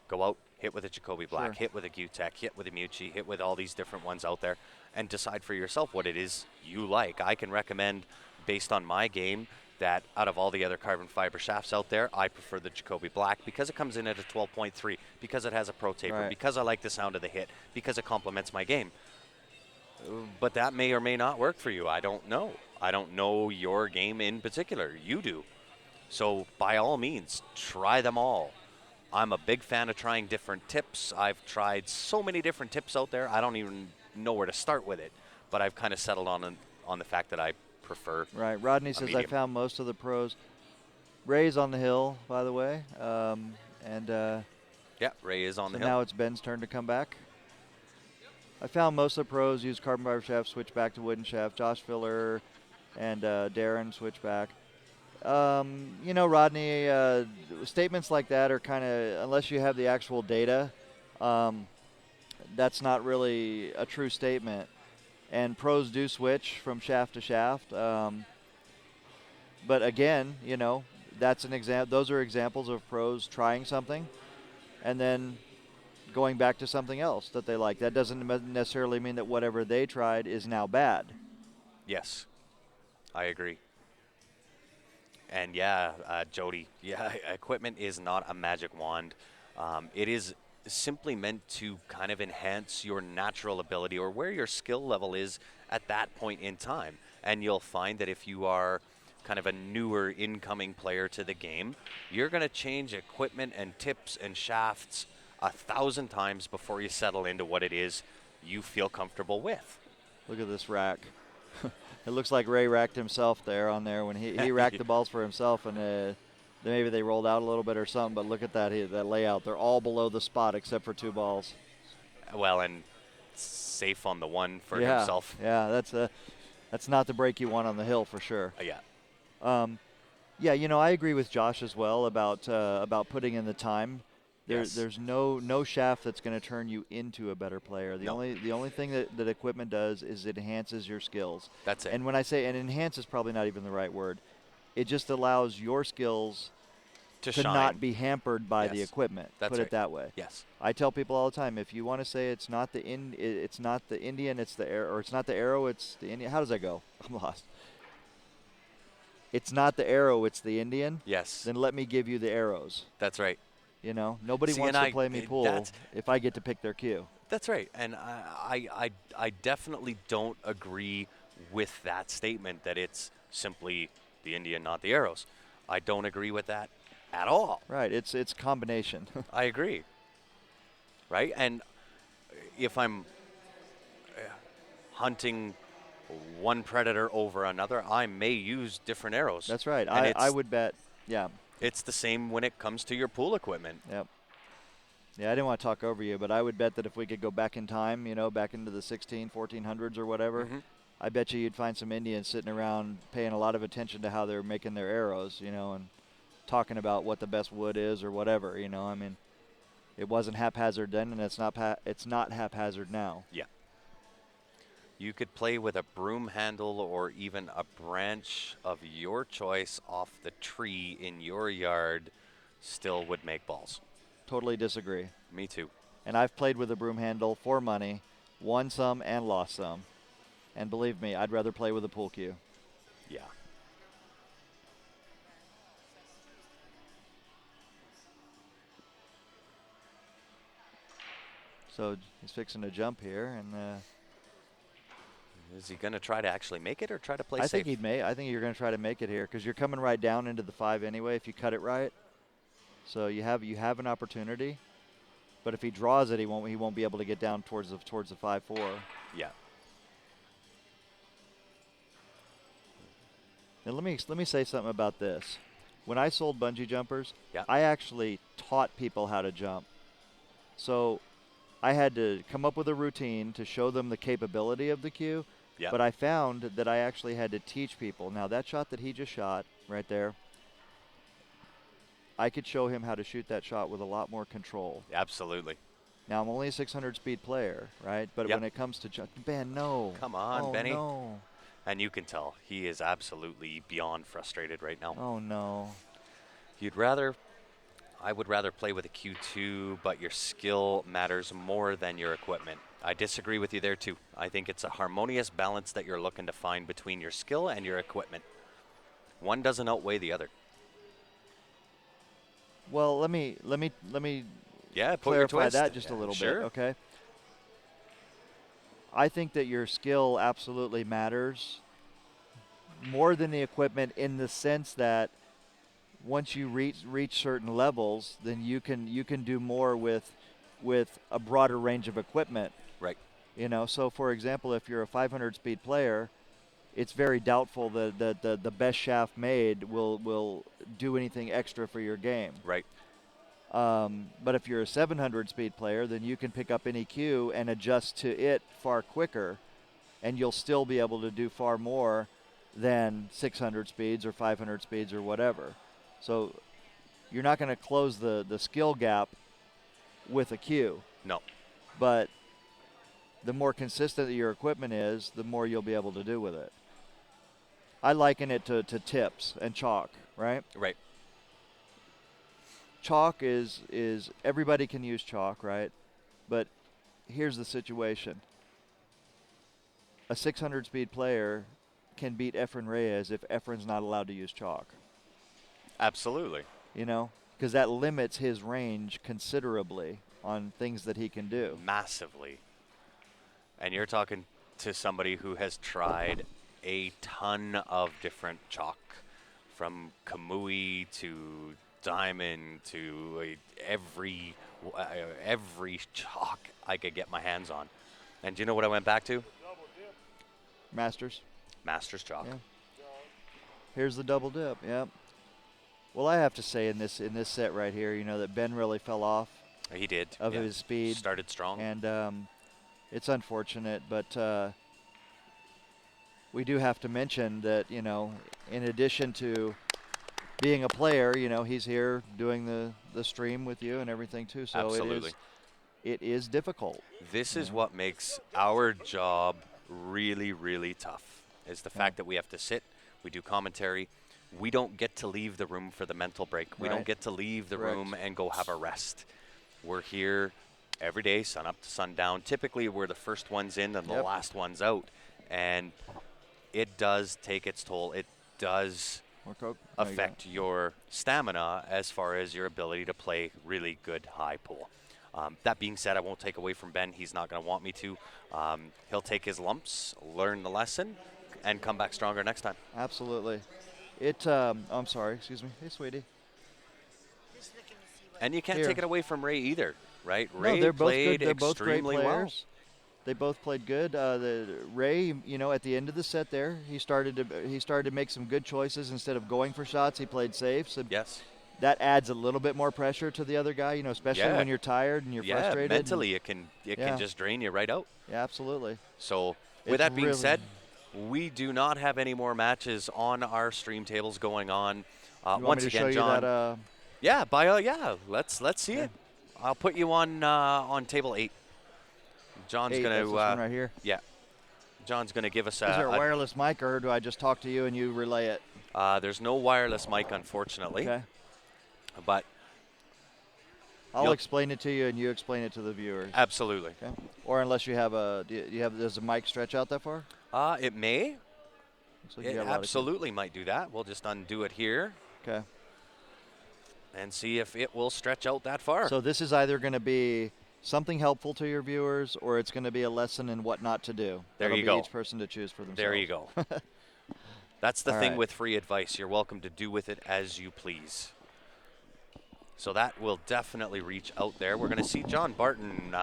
Go out, hit with a Jacoby Black, hit with a Q-Tech, hit with a Mucci, hit with all these different ones out there, and decide for yourself what it is you like. I can recommend, based on my game, that out of all the other carbon fiber shafts out there, I prefer the Jacoby Black because it comes in at a 12.3, because it has a pro taper, because I like the sound of the hit, because it complements my game. But that may or may not work for you. I don't know. I don't know your game in particular. You do. So by all means, try them all. I'm a big fan of trying different tips. I've tried so many different tips out there, I don't even know where to start with it. But I've kind of settled on the fact that I prefer. Right. Rodney says, I found most of the pros. Ray's on the hill, by the way. Yeah, Ray is on the hill. Now it's Ben's turn to come back. I found most of the pros use carbon fiber shaft, switch back to wooden shaft. Josh Filler and Darren switch back. Rodney, statements like that are kind of, unless you have the actual data, um, that's not really a true statement. And pros do switch from shaft to shaft. But again, that's an example. Those are examples of pros trying something and then going back to something else that they like. That doesn't necessarily mean that whatever they tried is now bad. Yes, I agree. And yeah, Jody, yeah, equipment is not a magic wand. It is simply meant to kind of enhance your natural ability or where your skill level is at that point in time. And you'll find that if you are kind of a newer incoming player to the game, you're going to change equipment and tips and shafts 1,000 times before you settle into what it is you feel comfortable with. Look at this rack. It looks like Ray racked himself there on there when he racked the balls for himself, and maybe they rolled out a little bit or something. But look at that layout. They're all below the spot except for 2 balls. Well, and safe on the one for yeah, himself. Yeah, that's not the break you want on the hill for sure. Yeah. Yeah, I agree with Josh as well about putting in the time. There's no shaft that's going to turn you into a better player. The only thing that equipment does is it enhances your skills. That's it. And when I say and enhance is probably not even the right word. It just allows your skills to not be hampered by the equipment. That's Put it that way. Yes. I tell people all the time, if you want to say it's not the Indian, it's the arrow, or it's not the arrow, it's the Indian. How does that go? I'm lost. It's not the arrow, it's the Indian. Yes. Then let me give you the arrows. That's right. Nobody wants to play me pool if I get to pick their cue. That's right. And I definitely don't agree with that statement that it's simply the Indian, not the arrows. I don't agree with that at all. Right. It's combination. I agree. Right? And if I'm hunting one predator over another, I may use different arrows. That's right. I would bet, yeah. It's the same when it comes to your pool equipment. Yep. Yeah, I didn't want to talk over you, but I would bet that if we could go back in time, back into the 1400s or whatever, I bet you'd find some Indians sitting around paying a lot of attention to how they're making their arrows, and talking about what the best wood is or whatever, I mean, it wasn't haphazard then, and it's not haphazard now. Yeah. You could play with a broom handle or even a branch of your choice off the tree in your yard, still would make balls. Totally disagree. Me too. And I've played with a broom handle for money, won some and lost some. And believe me, I'd rather play with a pool cue. Yeah. So he's fixing to jump here, and is he going to try to actually make it or try to play safe? I think you're going to try to make it here because you're coming right down into the 5 anyway if you cut it right. So you have an opportunity, but if he draws it, he won't be able to get down towards the 5-4. Yeah. Now let me say something about this. When I sold bungee jumpers, yeah. I actually taught people how to jump. So I had to come up with a routine to show them the capability of the cue. Yeah. But I found that I actually had to teach people. Now that shot that he just shot right there, I could show him how to shoot that shot with a lot more control. Absolutely. Now I'm only a 600 speed player, right? But when it comes to Ben, no. Come on, Benny. No. And you can tell he is absolutely beyond frustrated right now. Oh no. I would rather play with a Q2, but your skill matters more than your equipment. I disagree with you there too. I think it's a harmonious balance that you're looking to find between your skill and your equipment. One doesn't outweigh the other. Well, let me clarify that just a little bit, okay? I think that your skill absolutely matters more than the equipment in the sense that once you reach certain levels, then you can do more with a broader range of equipment. Right. So for example, if you're a 500 speed player, it's very doubtful that the best shaft made will do anything extra for your game. Right. But if you're a 700 speed player, then you can pick up any cue and adjust to it far quicker, and you'll still be able to do far more than 600 speeds or 500 speeds or whatever. So you're not going to close the skill gap with a cue. No. But the more consistent your equipment is, the more you'll be able to do with it. I liken it to tips and chalk, right? Right. Chalk is everybody can use chalk, right? But here's the situation. A 600 speed player can beat Efren Reyes if Efren's not allowed to use chalk. Absolutely. You know, because that limits his range considerably on things that he can do. Massively. And you're talking to somebody who has tried a ton of different chalk, from Kamui to Diamond to every chalk I could get my hands on. And do you know what I went back to? Masters. Masters chalk. Yeah. Here's the double dip. Yep. Well, I have to say in this set right here, you know, that Ben really fell off. He did. Of his speed. Started strong. And it's unfortunate, but we do have to mention that, you know, in addition to being a player, you know, he's here doing the stream with you and everything too. So Absolutely. It is difficult. This is what makes our job really, really tough, is the fact that we have to sit, we do commentary. We don't get to leave the room for the mental break. We don't get to leave the room and go have a rest. We're here every day, sun up to sundown. Typically, we're the first ones in and the last ones out. And it does take its toll. It does affect your stamina as far as your ability to play really good high pool. That being said, I won't take away from Ben. He's not going to want me to. He'll take his lumps, learn the lesson, and come back stronger next time. Absolutely. I'm sorry. Excuse me. Hey, sweetie. And you can't take it away from Ray either, right? No, Ray they're both played good. They're both great extremely players. well. They both played good. Ray, you know, at the end of the set there, he started to make some good choices. Instead of going for shots, he played safe. So yes. That adds a little bit more pressure to the other guy, you know, especially when you're tired and you're frustrated. Mentally it can just drain you right out. Yeah, absolutely. So with that being said, we do not have any more matches on our stream tables going on. Once again, John. Let's see it. I'll put you on table 8. John's going to this one right here. Yeah. John's going to give us Is there a wireless mic, or do I just talk to you and you relay it? There's no wireless mic, unfortunately. Okay. But I'll explain it to you and you explain it to the viewers. Absolutely. Okay. Or unless you have does a mic stretch out that far? It may. Like it absolutely might do that. We'll just undo it here. Okay. And see if it will stretch out that far. So this is either going to be something helpful to your viewers, or it's going to be a lesson in what not to do. There you go. Each person to choose for themselves. There you go. That's the thing with free advice. You're welcome to do with it as you please. So that will definitely reach out there. We're going to see John Barton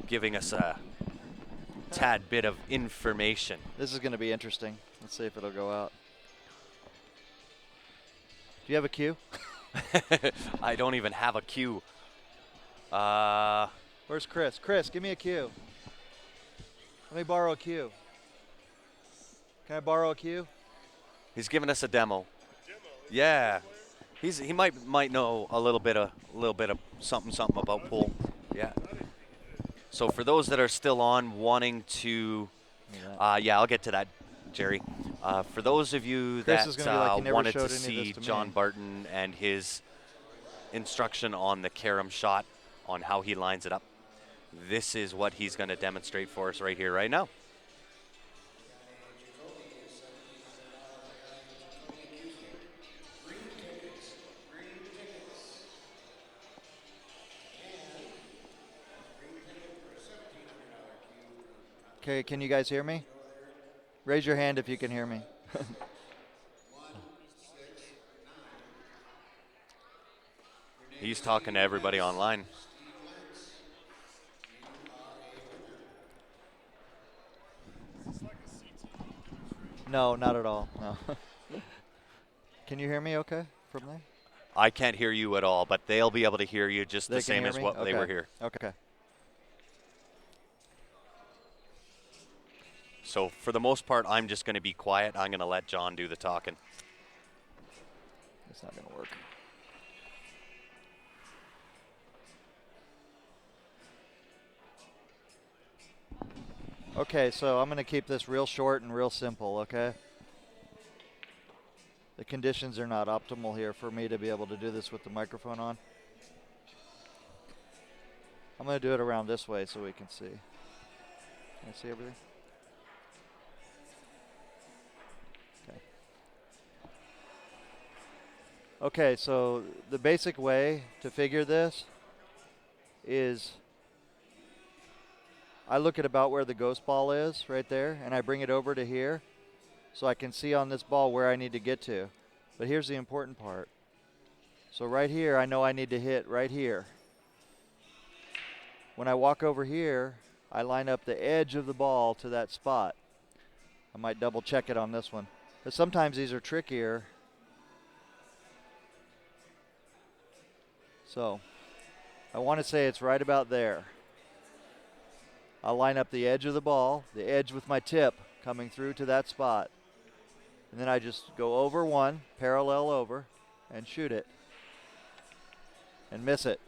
giving us a tad bit of information. This is going to be interesting. Let's see if it'll go out. Do you have a cue? I don't even have a cue. Where's Chris? Chris, give me a cue. Let me borrow a cue. Can I borrow a cue? He's giving us a demo. Yeah. He might know a little bit of something about pool. Yeah. So for those that are still on, wanting to, I'll get to that, Jerry. For those of you that wanted to see John Barton and his instruction on the Carom shot, on how he lines it up, this is what he's going to demonstrate for us right here, right now. Okay, can you guys hear me? Raise your hand if you can hear me. He's talking to everybody online. No, not at all. No. Can you hear me okay from there? I can't hear you at all, but they'll be able to hear you just the same as what they were here. Okay. So for the most part, I'm just going to be quiet. I'm going to let John do the talking. It's not going to work. Okay, so I'm going to keep this real short and real simple, okay? The conditions are not optimal here for me to be able to do this with the microphone on. I'm going to do it around this way so we can see. Can you see everything? Okay. Okay, so the basic way to figure this is I look at about where the ghost ball is right there, and I bring it over to here so I can see on this ball where I need to get to. But here's the important part. So right here, I know I need to hit right here. When I walk over here, I line up the edge of the ball to that spot. I might double check it on this one. But sometimes these are trickier. So I want to say it's right about there. I'll line up the edge of the ball, the edge with my tip coming through to that spot. And then I just go over one, parallel over, and shoot it. And miss it.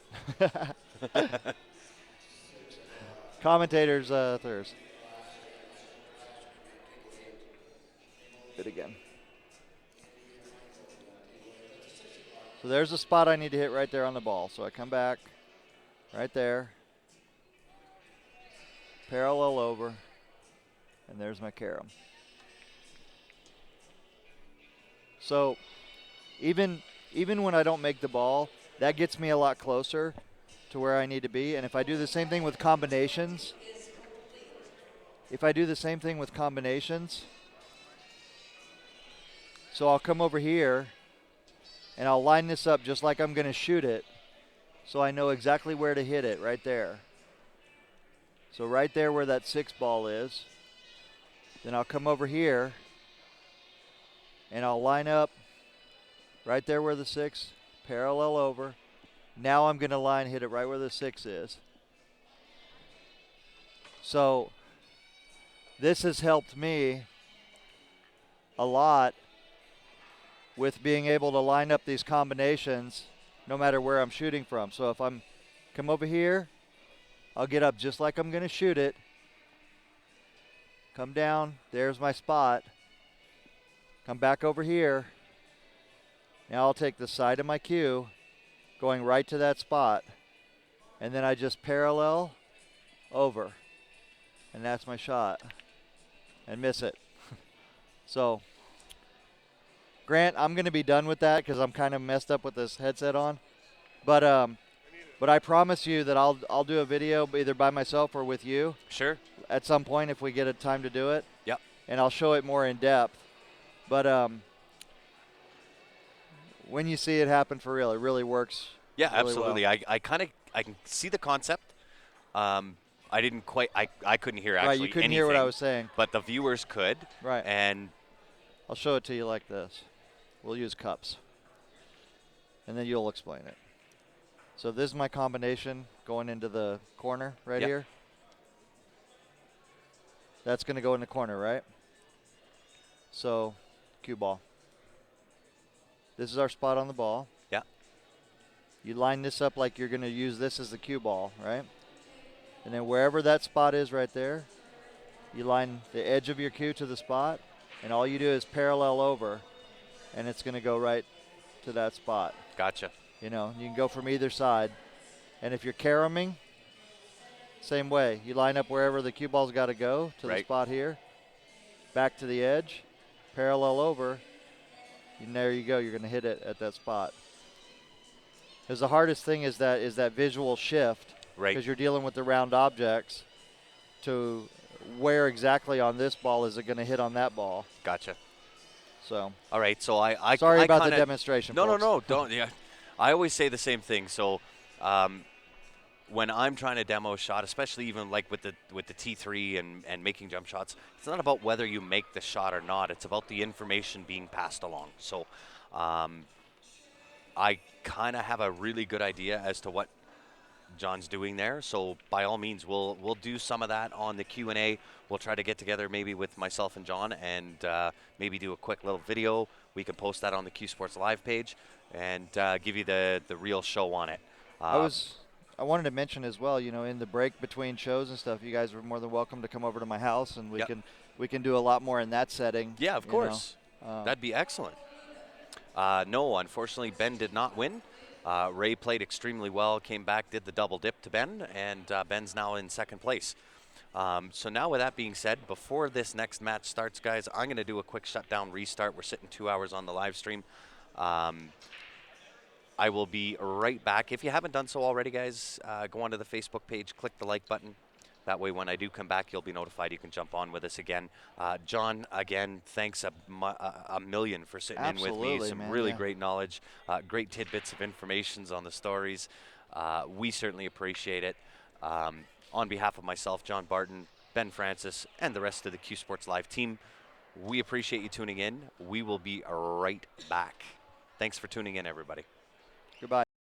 Commentator's thirst. It again. So there's the spot I need to hit right there on the ball. So I come back right there, parallel over, and there's my carom. So even when I don't make the ball, that gets me a lot closer to where I need to be. And if I do the same thing with combinations, so I'll come over here and I'll line this up just like I'm going to shoot it, so I know exactly where to hit it right there. So right there where that 6 ball is, then I'll come over here and I'll line up right there where the 6, parallel over. Now I'm going to hit it right where the 6 is. So this has helped me a lot with being able to line up these combinations no matter where I'm shooting from. So if I'm come over here, I'll get up just like I'm going to shoot it. Come down, there's my spot. Come back over here. Now I'll take the side of my cue, going right to that spot, and then I just parallel over, and that's my shot, and miss it. So, Grant, I'm going to be done with that because I'm kind of messed up with this headset on, but I promise you that I'll do a video either by myself or with you. Sure. At some point if we get a time to do it. Yep. And I'll show it more in depth, but when you see it happen for real, it really works. Yeah, really absolutely. well. I can see the concept. I didn't quite. I couldn't hear actually. Right, you couldn't hear what I was saying. But the viewers could. Right. And I'll show it to you like this. We'll use cups, and then you'll explain it. So this is my combination going into the corner right here. That's going to go in the corner, right? So, cue ball. This is our spot on the ball. Yeah. You line this up like you're going to use this as the cue ball, right? And then wherever that spot is right there, you line the edge of your cue to the spot, and all you do is parallel over, and it's going to go right to that spot. Gotcha. You know, you can go from either side. And if you're caroming, same way. You line up wherever the cue ball's got to go to the spot here, back to the edge, parallel over, and there you go. You're going to hit it at that spot. Because the hardest thing is that visual shift. Right. Because you're dealing with the round objects to where exactly on this ball is it going to hit on that ball. Gotcha. So. All right. So I sorry I about kinda, the demonstration. No, folks. no. Don't. Yeah. I always say the same thing. So when I'm trying to demo a shot, especially even like with the T3 and making jump shots, it's not about whether you make the shot or not. It's about the information being passed along. So I kind of have a really good idea as to what John's doing there. So by all means, we'll do some of that on the Q&A. We'll try to get together maybe with myself and John and maybe do a quick little video. We can post that on the Q Sports Live page and give you the real show on it. I wanted to mention as well, you know, in the break between shows and stuff, you guys are more than welcome to come over to my house, and we can do a lot more in that setting. Yeah, of course. That'd be excellent. No, unfortunately, Ben did not win. Ray played extremely well, came back, did the double dip to Ben, and Ben's now in second place. So now with that being said, before this next match starts, guys, I'm going to do a quick shutdown restart. We're sitting 2 hours on the live stream. I will be right back. If you haven't done so already, guys, go onto the Facebook page, click the like button. That way, when I do come back, you'll be notified. You can jump on with us again. John, again, thanks a million for sitting in with me. Some really great knowledge, great tidbits of information on the stories. We certainly appreciate it. On behalf of myself, John Barton, Ben Francis, and the rest of the Q Sports Live team, we appreciate you tuning in. We will be right back. Thanks for tuning in, everybody.